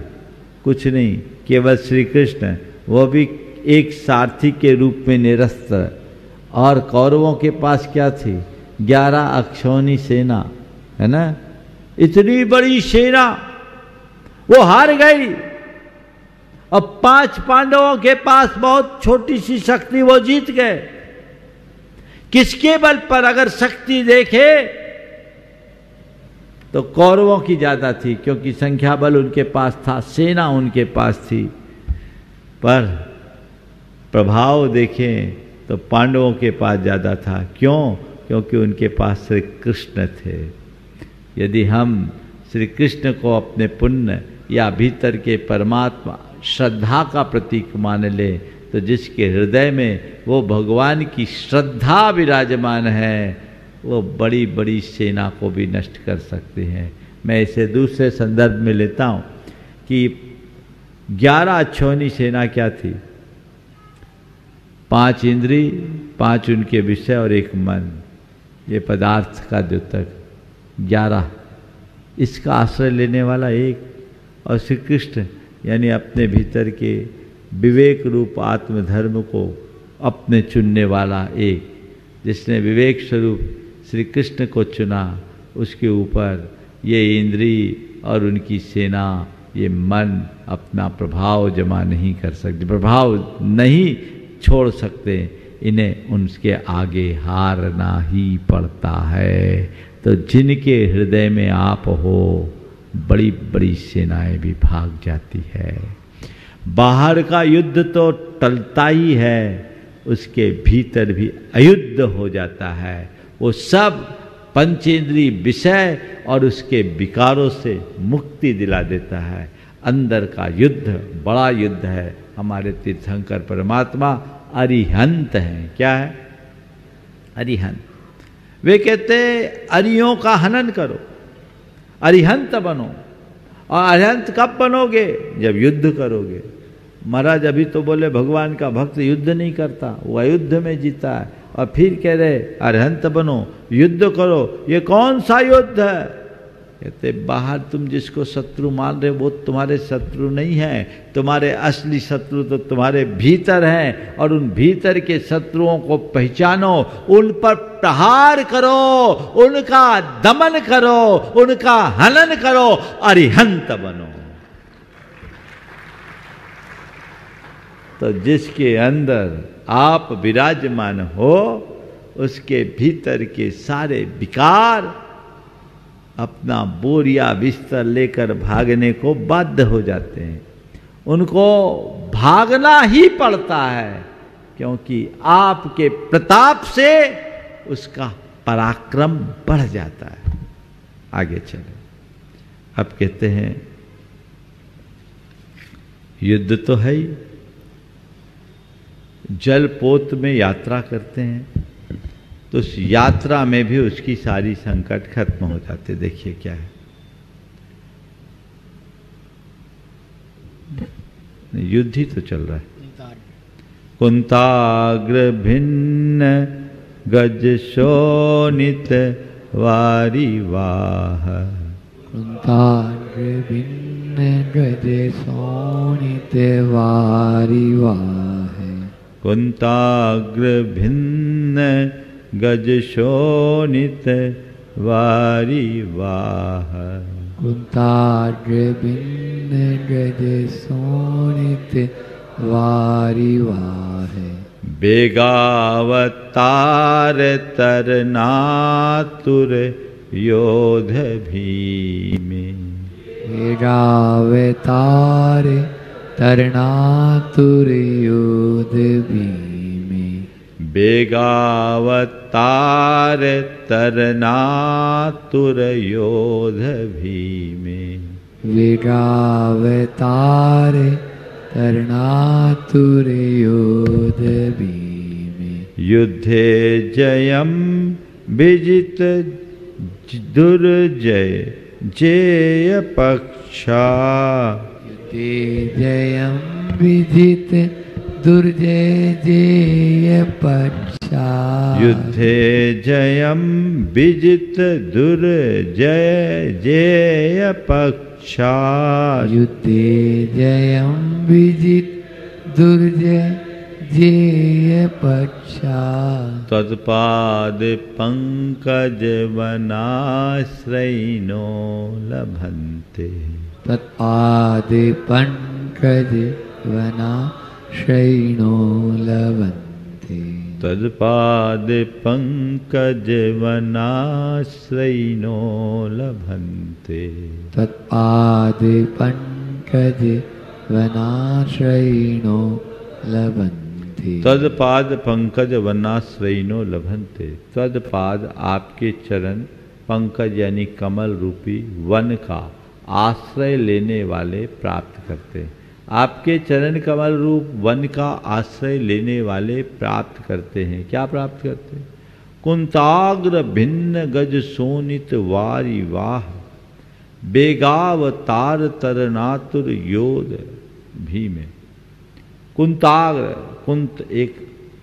कुछ नहीं, केवल श्री कृष्ण, वो भी एक सारथी के रूप में निरस्त। और कौरवों के पास क्या थी? 11 अक्षौणी सेना, है ना? इतनी बड़ी सेना वो हार गई। और 5 पांडवों के पास बहुत छोटी सी शक्ति, वो जीत गए। किसके बल पर? अगर शक्ति देखे तो कौरवों की ज्यादा थी, क्योंकि संख्या बल उनके पास था, सेना उनके पास थी। पर प्रभाव देखें तो पांडवों के पास ज्यादा था। क्यों? क्योंकि उनके पास श्री कृष्ण थे। यदि हम श्री कृष्ण को अपने पुण्य या भीतर के परमात्मा श्रद्धा का प्रतीक मान ले, तो जिसके हृदय में वो भगवान की श्रद्धा विराजमान है, वो बड़ी बड़ी सेना को भी नष्ट कर सकते हैं। मैं इसे दूसरे संदर्भ में लेता हूँ कि 11 अक्षौहिणी सेना क्या थी? 5 इंद्री, 5 उनके विषय और 1 मन, ये पदार्थ का द्योतक 11, इसका आश्रय लेने वाला 1, और श्री कृष्ण यानी अपने भीतर के विवेक रूप आत्मधर्म को अपने चुनने वाला 1, जिसने विवेक स्वरूप श्री कृष्ण को चुना, उसके ऊपर ये इंद्री और उनकी सेना, ये मन अपना प्रभाव जमा नहीं कर सकते, प्रभाव नहीं छोड़ सकते, इन्हें उनके आगे हारना ही पड़ता है। तो जिनके हृदय में आप हो, बड़ी बड़ी सेनाएं भी भाग जाती है। बाहर का युद्ध तो टलता ही है, उसके भीतर भी अयुद्ध हो जाता है। वो सब पंचेंद्रीय विषय और उसके विकारों से मुक्ति दिला देता है। अंदर का युद्ध बड़ा युद्ध है। हमारे तीर्थंकर परमात्मा अरिहंत हैं। क्या है? अरिहंत। वे कहते अरियों का हनन करो, अरिहंत बनो। और अरिहंत कब बनोगे? जब युद्ध करोगे। महाराज अभी तो बोले भगवान का भक्त युद्ध नहीं करता, वो अयुद्ध में जीता है, और फिर कह रहे अरिहंत बनो, युद्ध करो। ये कौन सा युद्ध है? कहते बाहर तुम जिसको शत्रु मान रहे वो तुम्हारे शत्रु नहीं है, तुम्हारे असली शत्रु तो तुम्हारे भीतर हैं। और उन भीतर के शत्रुओं को पहचानो, उन पर प्रहार करो, उनका दमन करो, उनका हनन करो, अरिहंत बनो। तो जिसके अंदर आप विराजमान हो, उसके भीतर के सारे विकार अपना बोरिया बिस्तर लेकर भागने को बाध्य हो जाते हैं। उनको भागना ही पड़ता है, क्योंकि आपके प्रताप से उसका पराक्रम बढ़ जाता है। आगे चले। अब कहते हैं युद्ध तो है ही, जलपोत में यात्रा करते हैं तो उस यात्रा में भी उसकी सारी संकट खत्म हो जाते। देखिए क्या है, युद्ध ही तो चल रहा है। कुंताग्र भिन्न गज शोणित वारिवाह, कुंताग्र भिन्न गज शोणित वारिवाह, कुंताग्र भिन्न गज शोणित वारिवाह, कुंताग्र भिन्न गज शोणित वारिवाह, बेगावतार तरनातुर योध भीमे, बेगावतार तरनातुर योध भीमे, बेगावतार तरनातुर योध भीमे, बेगावतार तरनातुर योध भीमे, युद्धे जयम विजित दुर्जय जेय पक्षा, युद्धे जयम विजित दुर्जय जेय पक्षा, युद्धे जयम विजित दुर्जय जेय पक्षा, युद्धे जयम विजित दुर्जय जेय पक्षा, तत्पाद पंकज वनाश्रयिनो लभन्ते, तत्पाद पंकज वनाश्रयिनो लभन्ते, तत्पाद पंकज वनाश्रयिनो लभन्ते, तत्पाद पंकज वनाश्रयिनो लभन्ते, तदपाद पंकज वनाश्रयिनो लभन्ते। तदपाद आपके चरण पंकज यानी कमल रूपी वन का आश्रय लेने वाले प्राप्त करते हैं। आपके चरण कमल रूप वन का आश्रय लेने वाले प्राप्त करते हैं। क्या प्राप्त करते हैं? कुंताग्र भिन्न गज सोनित वारी वाह, बेगावतार तरनातुर योध भीम। कुंताग्र, कुंत एक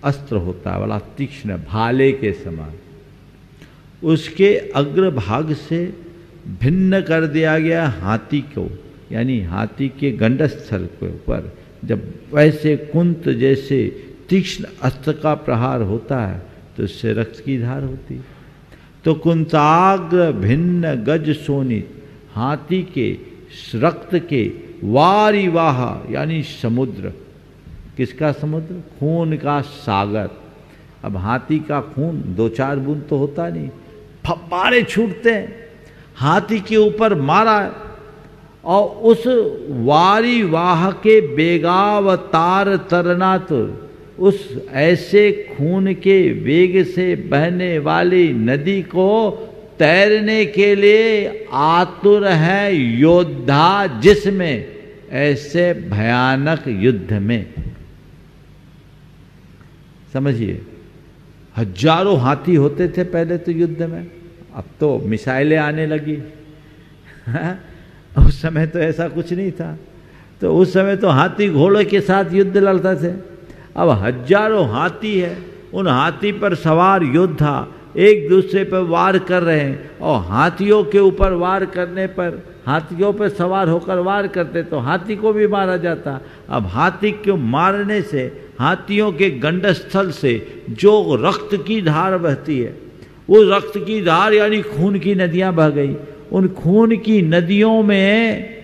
अस्त्र होता है बड़ा तीक्ष्ण भाले के समान, उसके अग्रभाग से भिन्न कर दिया गया हाथी को, यानी हाथी के गंडस्थल के ऊपर जब वैसे कुंत जैसे तीक्ष्ण अस्त्र का प्रहार होता है तो उससे रक्त की धार होती। तो कुंताग्र भिन्न गज सोनित, हाथी के रक्त के वारी वाह यानी समुद्र। किसका समुद्र? खून का सागर। अब हाथी का खून 2-4 बूंद तो होता नहीं, फब्बारे छूटते हैं। हाथी के ऊपर मारा और उस वारी वाह के बेगावतार तरनातुर, उस ऐसे खून के वेग से बहने वाली नदी को तैरने के लिए आतुर है योद्धा, जिसमें ऐसे भयानक युद्ध में, समझिए, हजारों हाथी होते थे पहले तो युद्ध में, अब तो मिसाइलें आने लगी। उस समय तो ऐसा कुछ नहीं था, तो उस समय तो हाथी घोड़े के साथ युद्ध लड़ते थे। अब हजारों हाथी है, उन हाथी पर सवार योद्धा एक दूसरे पर वार कर रहे हैं, और हाथियों के ऊपर वार करने पर, हाथियों पर सवार होकर वार करते तो हाथी को भी मारा जाता। अब हाथी को मारने से, हाथियों के गंडस्थल से जो रक्त की धार बहती है, वो रक्त की धार यानी खून की नदियां बह गई। उन खून की नदियों में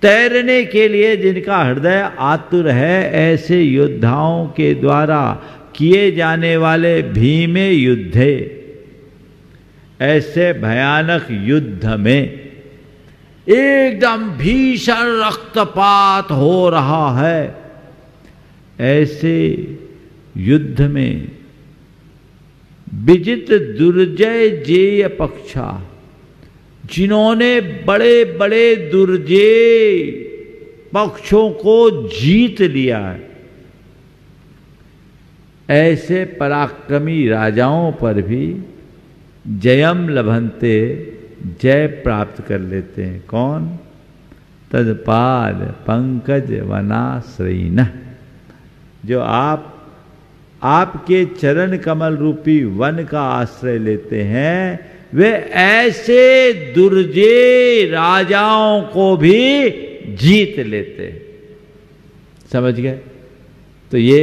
तैरने के लिए जिनका हृदय आतुर है, ऐसे योद्धाओं के द्वारा किए जाने वाले भीमे युद्धे, ऐसे भयानक युद्ध में एकदम भीषण रक्तपात हो रहा है। ऐसे युद्ध में विजित दुर्जय जेय पक्षा, जिन्होंने बड़े बड़े दुर्जय पक्षों को जीत लिया है, ऐसे पराक्रमी राजाओं पर भी जयम लभंते, जय प्राप्त कर लेते हैं। कौन? तदपाद पंकज वनाश्रयिनः, जो आपके चरण कमल रूपी वन का आश्रय लेते हैं, वे ऐसे दुर्जय राजाओं को भी जीत लेते हैं। समझ गए? तो ये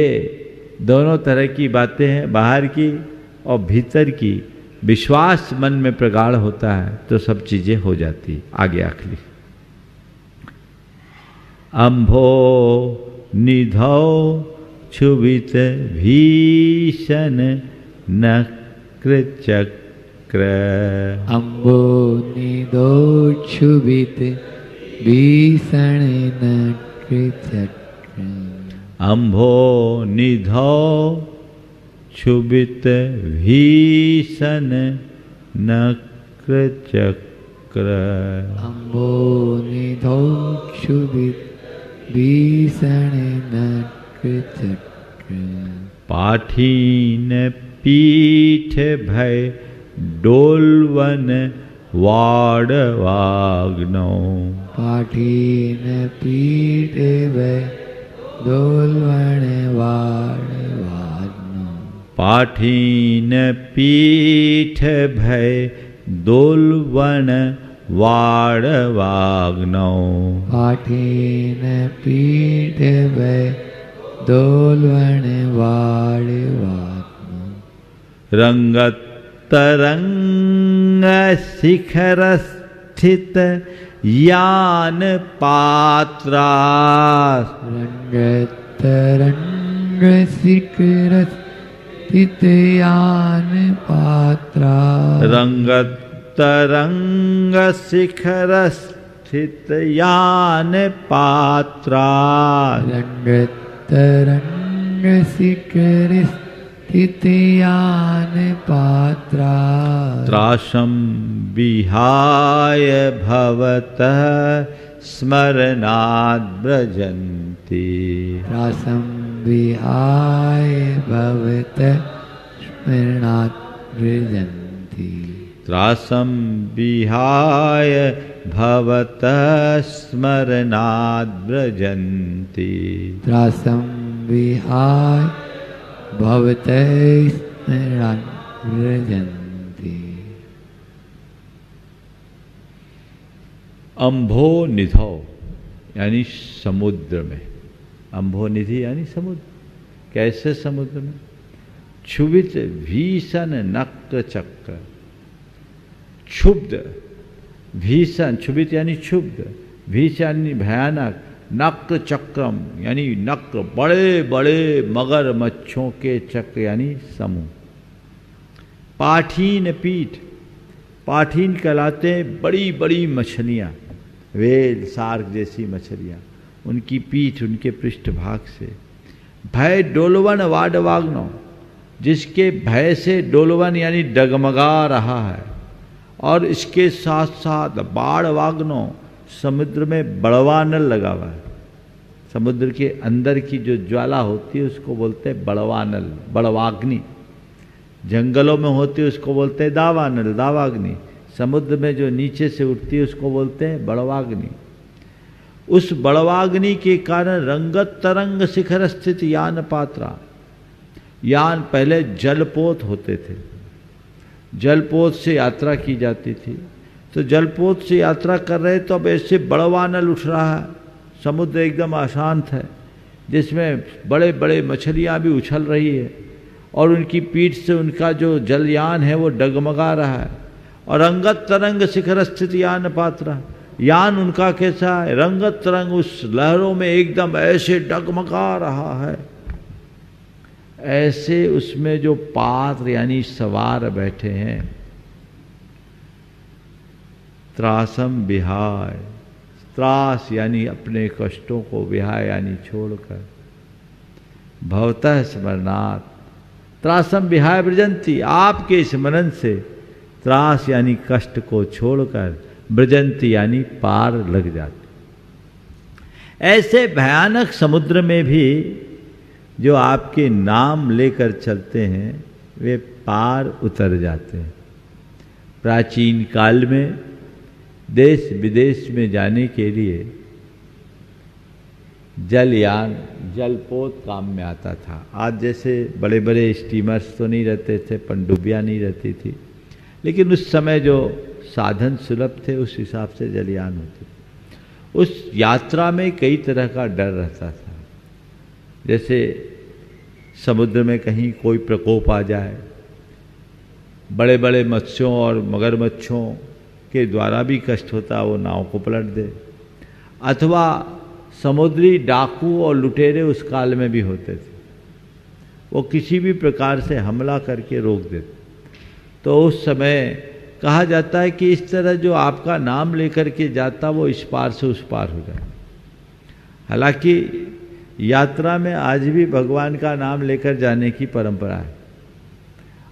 दोनों तरह की बातें हैं, बाहर की और भीतर की। विश्वास मन में प्रगाढ़ होता है तो सब चीजें हो जाती। आगे आखिरी, अंभो निधौ क्षुभित भीषण नक्र चक्र, अम्बो निधौ क्षुभित भीषण नक्र चक्र, अंभो निधौ क्षुभित भीषण नक्र चक्र, अम्बो निधौ क्षुभित भीषण नक्र चक्र, पाठीन पीठ भय डोलवन वाड़वाग्नौ, पाठीन पीठ भय डोलवन वाड़वाग्नौ, पाठीन पीठ भय दोलवन वाड़वाग्नौ, पाठीन पीठ भय दोलवन वाड़वाग्नौ, रंगतरंग शिखर स्थित यान पात्रा, रंगतरंग शिखर स्थित यान पात्रा, रंगतरंग शिखर स्थित यान पात्रा, रंगतरंग शिखर स्थित यान पात्रा, त्रासं विहाय भवतः स्मरणाद् व्रजन्ति, त्रासं विहाय भवतः स्मरणात् व्रजन्ति त्रासं विहाय भवतः स्मरणाद् व्रजन्ति त्रासं विहाय भवतः स्मरणाद् व्रजन्ति अम्भो निधौ यानी समुद्र में, अम्भो निधि यानी समुद्र। कैसे समुद्र में? क्षुभित भीषण नक्र चक्र, क्षुब्ध भीषण, क्षुभित यानी क्षुब्ध, भीषण यानी भयानक, नक्र चक्रम यानी नक्र बड़े बड़े मगरमच्छों के चक्र यानी समूह। पाठीन पीठ, पाठीन कहलाते हैं बड़ी बड़ी मछलियाँ, वेल सार्क जैसी मछलियाँ, उनकी पीठ उनके पृष्ठभाग से। भय डोलवन वाडवाग्नो, जिसके भय से डोलवन यानी डगमगा रहा है, और इसके साथ साथ बाड़वाग्नो, समुद्र में बड़वानल लगा हुआ है। समुद्र के अंदर की जो ज्वाला होती है उसको बोलते हैं बड़वानल, बड़वाग्नि। जंगलों में होती है उसको बोलते हैं दावानल, दावाग्नि। समुद्र में जो नीचे से उठती है उसको बोलते हैं बड़वाग्नि। उस बड़वाग्नि के कारण रंगत तरंग शिखर स्थित यान पात्रा, यान पहले जलपोत होते थे, जलपोत से यात्रा की जाती थी। तो जलपोत से यात्रा कर रहे तो अब ऐसे बड़वानल उठ रहा है, समुद्र एकदम अशांत है, जिसमें बड़े बड़े मछलियाँ भी उछल रही है, और उनकी पीठ से उनका जो जलयान है वो डगमगा रहा है। और रंगत तरंग शिखर स्थित यान पात्रा, यान उनका कैसा है? रंगत तरंग उस लहरों में एकदम ऐसे डगमगा रहा है, ऐसे उसमें जो पात्र यानी सवार बैठे हैं। त्रासम विहाय, त्रास यानी अपने कष्टों को, विहाय यानी छोड़कर, भवतः स्मरणात्, त्रासम विहाय व्रजंती, आपके स्मरण से त्रास यानी कष्ट को छोड़कर, व्रजंती यानी पार लग जाते। ऐसे भयानक समुद्र में भी जो आपके नाम लेकर चलते हैं वे पार उतर जाते हैं। प्राचीन काल में देश विदेश में जाने के लिए जलयान, जलपोत काम में आता था। आज जैसे बड़े बड़े स्टीमर्स तो नहीं रहते थे, पनडुब्बियाँ नहीं रहती थी, लेकिन उस समय जो साधन सुलभ थे उस हिसाब से जलयान होते। उस यात्रा में कई तरह का डर रहता था, जैसे समुद्र में कहीं कोई प्रकोप आ जाए, बड़े बड़े मत्स्यों और मगरमच्छों के द्वारा भी कष्ट होता, वो नाव को पलट दे, अथवा समुद्री डाकू और लुटेरे उस काल में भी होते थे, वो किसी भी प्रकार से हमला करके रोक देते। तो उस समय कहा जाता है कि इस तरह जो आपका नाम लेकर के जाता वो इस पार से उस पार हो जाए। हालांकि यात्रा में आज भी भगवान का नाम लेकर जाने की परंपरा है,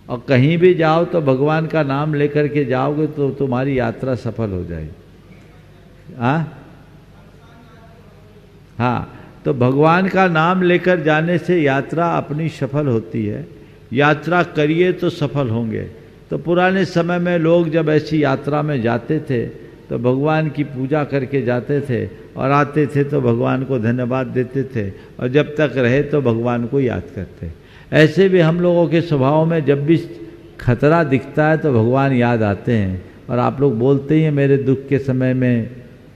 और कहीं भी जाओ तो भगवान का नाम लेकर के जाओगे तो तुम्हारी यात्रा सफल हो जाएगी। हाँ, तो भगवान का नाम लेकर जाने से यात्रा अपनी सफल होती है। यात्रा करिए तो सफल होंगे। तो पुराने समय में लोग जब ऐसी यात्रा में जाते थे तो भगवान की पूजा करके जाते थे, और आते थे तो भगवान को धन्यवाद देते थे, और जब तक रहे तो भगवान को याद करते। ऐसे भी हम लोगों के स्वभाव में जब भी खतरा दिखता है तो भगवान याद आते हैं, और आप लोग बोलते ही हैं मेरे दुख के समय में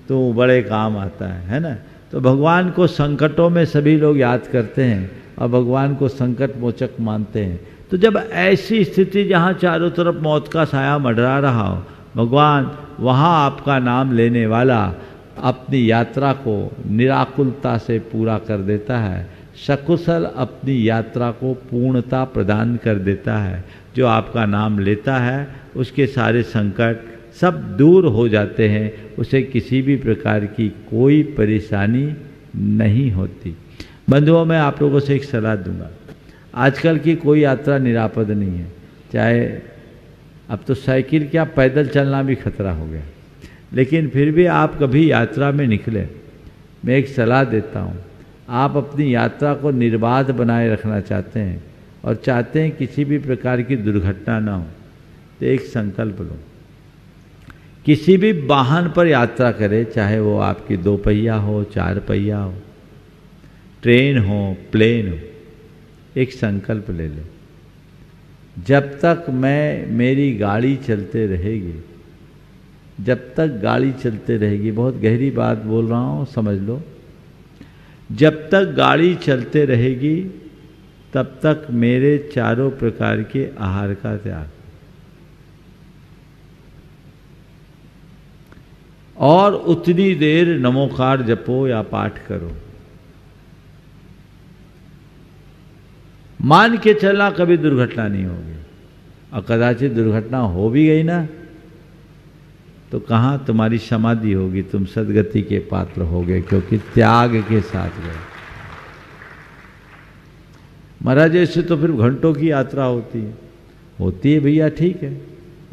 तो बड़े काम आता है ना। तो भगवान को संकटों में सभी लोग याद करते हैं और भगवान को संकट मोचक मानते हैं। तो जब ऐसी स्थिति जहाँ चारों तरफ मौत का साया मंडरा रहा हो, भगवान वहाँ आपका नाम लेने वाला अपनी यात्रा को निराकुलता से पूरा कर देता है, सकुशल अपनी यात्रा को पूर्णता प्रदान कर देता है। जो आपका नाम लेता है उसके सारे संकट सब दूर हो जाते हैं, उसे किसी भी प्रकार की कोई परेशानी नहीं होती। बंधुओं, मैं आप लोगों से एक सलाह दूंगा, आजकल की कोई यात्रा निरापद नहीं है। चाहे अब तो साइकिल क्या पैदल चलना भी खतरा हो गया, लेकिन फिर भी आप कभी यात्रा में निकले, मैं एक सलाह देता हूँ, आप अपनी यात्रा को निर्बाध बनाए रखना चाहते हैं और चाहते हैं किसी भी प्रकार की दुर्घटना ना हो, तो एक संकल्प लो, किसी भी वाहन पर यात्रा करें, चाहे वो आपकी 2 पहिया हो, 4 पहिया हो, ट्रेन हो, प्लेन हो, एक संकल्प ले लो, जब तक मेरी गाड़ी चलते रहेगी, जब तक गाड़ी चलते रहेगी, बहुत गहरी बात बोल रहा हूँ, समझ लो, जब तक गाड़ी चलते रहेगी तब तक मेरे चारों प्रकार के आहार का त्याग, और उतनी देर नमोकार जपो या पाठ करो। मान के चलना कभी दुर्घटना नहीं होगी, और कदाचित दुर्घटना हो भी गई ना तो कहाँ तुम्हारी समाधि होगी, तुम सदगति के पात्र होगे, क्योंकि त्याग के साथ गए। महाराज ऐसे तो फिर घंटों की यात्रा होती है भैया, ठीक है,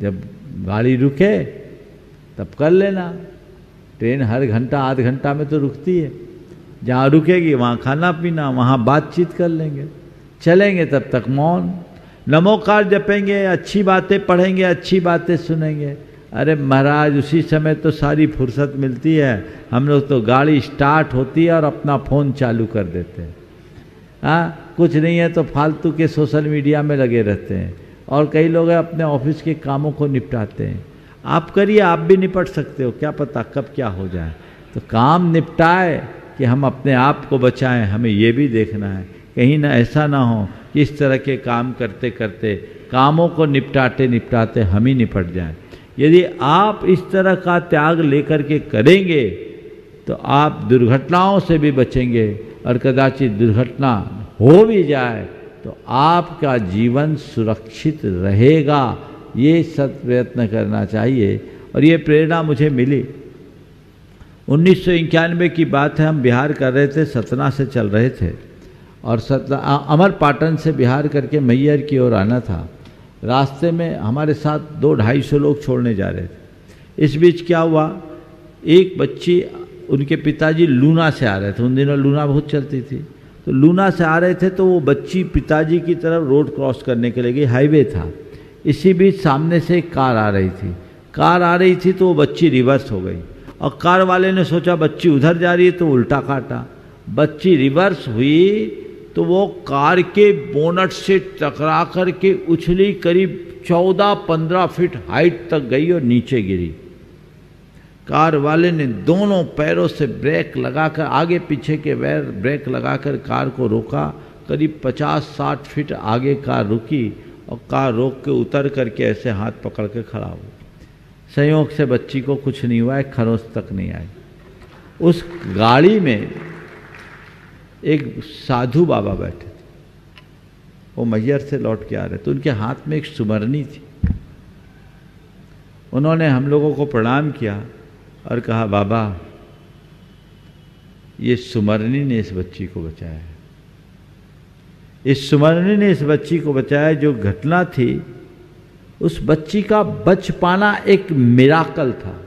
जब गाड़ी रुके तब कर लेना। ट्रेन हर घंटा आध घंटा में तो रुकती है, जहाँ रुकेगी वहाँ खाना पीना, वहाँ बातचीत कर लेंगे, चलेंगे तब तक मौन, नमोकार जपेंगे, अच्छी बातें पढ़ेंगे, अच्छी बातें सुनेंगे। अरे महाराज उसी समय तो सारी फुर्सत मिलती है, हम लोग तो गाड़ी स्टार्ट होती है और अपना फ़ोन चालू कर देते हैं। हाँ, कुछ नहीं है तो फालतू के सोशल मीडिया में लगे रहते हैं, और कई लोग अपने ऑफिस के कामों को निपटाते हैं। आप करिए, आप भी निपट सकते हो, क्या पता कब क्या हो जाए। तो काम निपटाए कि हम अपने आप को बचाएं, हमें ये भी देखना है कहीं ना ऐसा ना हो कि इस तरह के काम करते करते, कामों को निपटाते निपटाते हम ही निपट जाएं। यदि आप इस तरह का त्याग लेकर के करेंगे तो आप दुर्घटनाओं से भी बचेंगे, और कदाचित दुर्घटना हो भी जाए तो आपका जीवन सुरक्षित रहेगा। ये सत प्रयत्न करना चाहिए, और ये प्रेरणा मुझे मिली 1991 की बात है। हम बिहार कर रहे थे, सतना से चल रहे थे, और अमरपाटन से बिहार करके मैयर की ओर आना था। रास्ते में हमारे साथ 200-250 लोग छोड़ने जा रहे थे। इस बीच क्या हुआ, एक बच्ची, उनके पिताजी लूना से आ रहे थे, उन दिनों लूना बहुत चलती थी, तो लूना से आ रहे थे, तो वो बच्ची पिताजी की तरफ रोड क्रॉस करने के लिए गई, हाईवे था। इसी बीच सामने से एक कार आ रही थी, कार आ रही थी तो वो बच्ची रिवर्स हो गई, और कार वाले ने सोचा बच्ची उधर जा रही है तो उल्टा काटा। बच्ची रिवर्स हुई तो वो कार के बोनट से टकरा कर के उछली, करीब 14-15 फीट हाइट तक गई और नीचे गिरी। कार वाले ने दोनों पैरों से ब्रेक लगाकर, आगे पीछे के ब्रेक लगाकर कार को रोका। करीब 50-60 फीट आगे कार रुकी, और कार रोक के उतर करके ऐसे हाथ पकड़ के खड़ा हुआ। संयोग से बच्ची को कुछ नहीं हुआ, एक खरोंच तक नहीं आई। उस गाड़ी में एक साधु बाबा बैठे थे, वो मैहर से लौट के आ रहे थे, उनके हाथ में एक सुमरनी थी। उन्होंने हम लोगों को प्रणाम किया और कहा, बाबा ये सुमरनी ने इस बच्ची को बचाया है, इस सुमरनी ने इस बच्ची को बचाया। जो घटना थी उस बच्ची का बच पाना एक मिराकल था।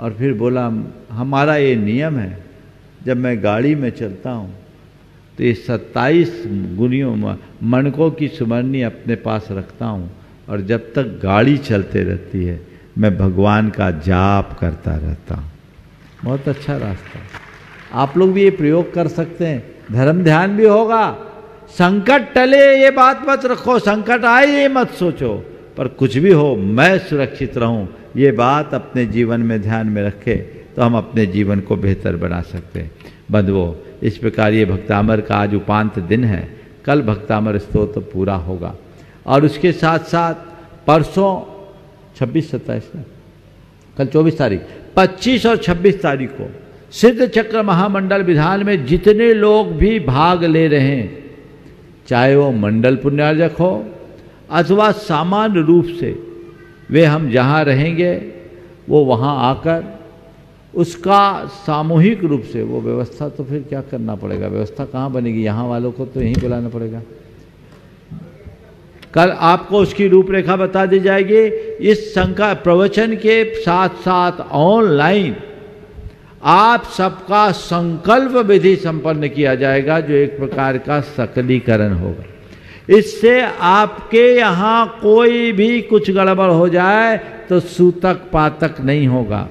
और फिर बोला, हमारा ये नियम है, जब मैं गाड़ी में चलता हूँ तो ये 27 गुनियों मणकों की सुमरनी अपने पास रखता हूँ, और जब तक गाड़ी चलते रहती है मैं भगवान का जाप करता रहता हूँ। बहुत अच्छा रास्ता, आप लोग भी ये प्रयोग कर सकते हैं, धर्म ध्यान भी होगा। संकट टले ये बात मत रखो, संकट आए ये मत सोचो, पर कुछ भी हो मैं सुरक्षित रहूं, ये बात अपने जीवन में ध्यान में रखे तो हम अपने जीवन को बेहतर बना सकते हैं। बंधुओं, इस प्रकार ये भक्तामर का आज उपांत दिन है। कल भक्तामर स्तोत्र पूरा होगा, और उसके साथ साथ परसों 26-27 कल 24 तारीख, 25 और 26 तारीख को सिद्ध चक्र महामंडल विधान में जितने लोग भी भाग ले रहे हैं, चाहे वो मंडल पुण्यार्जक हो अथवा सामान्य रूप से वे, हम जहाँ रहेंगे वो वहाँ आकर उसका सामूहिक रूप से वो व्यवस्था, तो फिर क्या करना पड़ेगा, व्यवस्था कहाँ बनेगी, यहाँ वालों को तो यहीं बुलाना पड़ेगा। कल आपको उसकी रूपरेखा बता दी जाएगी। इस संका प्रवचन के साथ साथ ऑनलाइन आप सबका संकल्प विधि संपन्न किया जाएगा, जो एक प्रकार का सकलीकरण होगा। इससे आपके यहाँ कोई भी कुछ गड़बड़ हो जाए तो सूतक पातक नहीं होगा।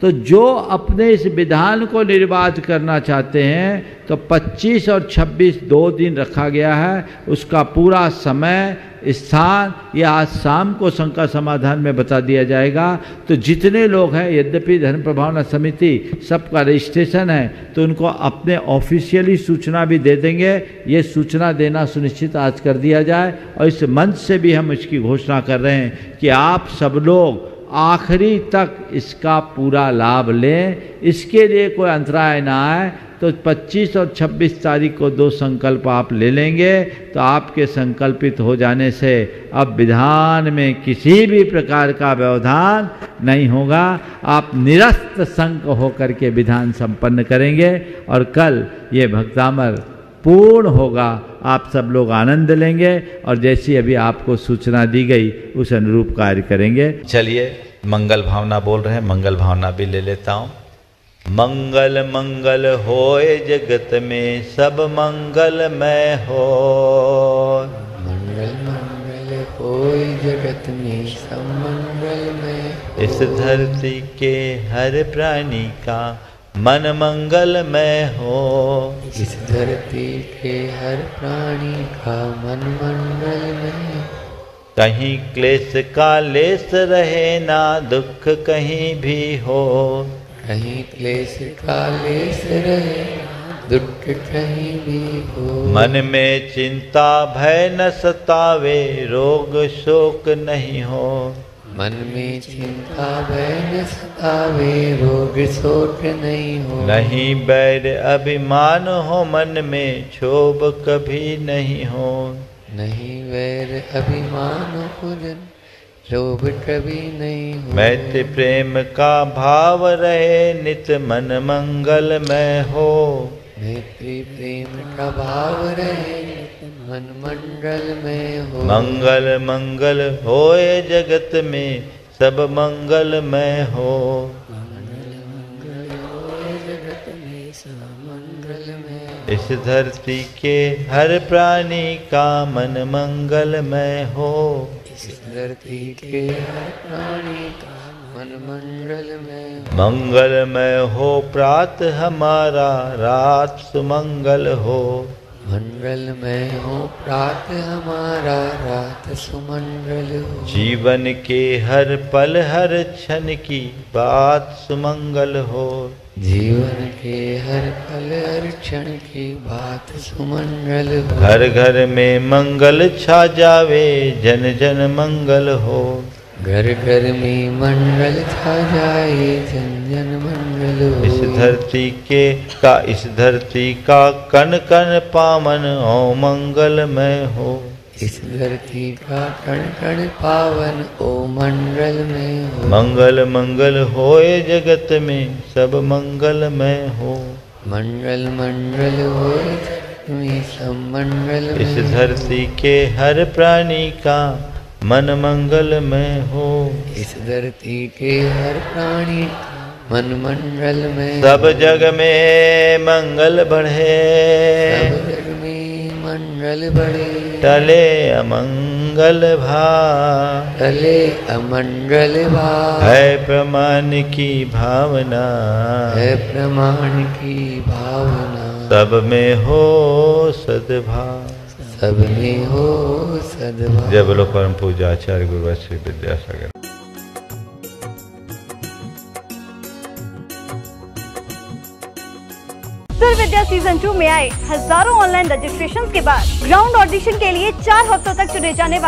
तो जो अपने इस विधान को निर्वाध करना चाहते हैं तो 25 और 26 2 दिन रखा गया है। उसका पूरा समय स्थान ये आज शाम को शंका समाधान में बता दिया जाएगा। तो जितने लोग हैं, यद्यपि धर्म प्रभावना समिति सबका रजिस्ट्रेशन है तो उनको अपने ऑफिशियली सूचना भी दे देंगे। ये सूचना देना सुनिश्चित आज कर दिया जाए और इस मंच से भी हम इसकी घोषणा कर रहे हैं कि आप सब लोग आखिरी तक इसका पूरा लाभ लें। इसके लिए कोई अंतराय ना आए। तो 25 और 26 तारीख को 2 संकल्प आप ले लेंगे तो आपके संकल्पित हो जाने से अब विधान में किसी भी प्रकार का व्यवधान नहीं होगा। आप निरस्त संक होकर के विधान संपन्न करेंगे और कल ये भक्तामर पूर्ण होगा। आप सब लोग आनंद लेंगे और जैसी अभी आपको सूचना दी गई उस अनुरूप कार्य करेंगे। चलिए मंगल भावना बोल रहे हैं, मंगल भावना भी ले लेता हूँ। मंगल मंगल होए जगत में सब मंगलमय हो। मंगल मंगल होए जगत में सब मंगलमय। इस धरती के हर प्राणी का मन मंगलमय हो। इस धरती के हर प्राणी का मन मंगलमय। कहीं क्लेश का लेस रहे ना दुख कहीं भी हो। कहीं क्लेश का लेस रहे दुख कहीं भी हो। मन में चिंता भय न सतावे रोग शोक नहीं हो। मन में चिंता भय न सतावे रोग शोक नहीं हो। नहीं बैर अभिमान हो मन में क्षोभ कभी नहीं हो। नहीं वैर अभिमान हो जन लोभ कभी नहीं हो। मैत्री प्रेम का भाव रहे नित मन मंगलमय हो। मैत्री प्रेम का भाव रहे मन मंगल में हो। मंगल मंगल होए जगत में सब मंगलमय हो। इस धरती के हर प्राणी का मन मंगलमय हो। इस धरती के हर प्राणी का मन मंगलमय हो। मंगलमय हो प्रात हमारा रात सुमंगल हो। मंगलमय हो प्रात हमारा रात सुमंगल हो। जीवन के हर पल हर क्षण की बात सुमंगल हो। जीवन के हर पल हर क्षण की बात सुमंगल हो। घर घर में मंगल छा जावे जन जन मंगल हो। घर घर में मंगल छा जाए जन जन मंगल हो। इस धरती का कण कण पावन हो मंगलमय हो। इस धरती का कण कण पावन ओ मंगलमय हो। मंगल मंगल होए जगत में सब मंगलमय हो। मंगल मंगल होए जगत में सब मंगलमय। इस धरती के हर प्राणी का मन मंगलमय हो। इस धरती के हर प्राणी मन मंगलमय। सब जग में मंगल बढ़े। सब जग में मंगल बढ़े। टले अमंगल भाव। टले अमंगल भाव। है प्रमाण की भावना। है प्रमाण की भावना। सब में हो सद्भाव। सब में हो सद्भाव। जय बोलो परम पूज्य आचार्य गुरु श्री विद्यासागर। उत्तर विद्या सीजन 2 में आए हजारों ऑनलाइन रजिस्ट्रेशन के बाद ग्राउंड ऑडिशन के लिए 4 हफ्तों तक चुने जाने वाले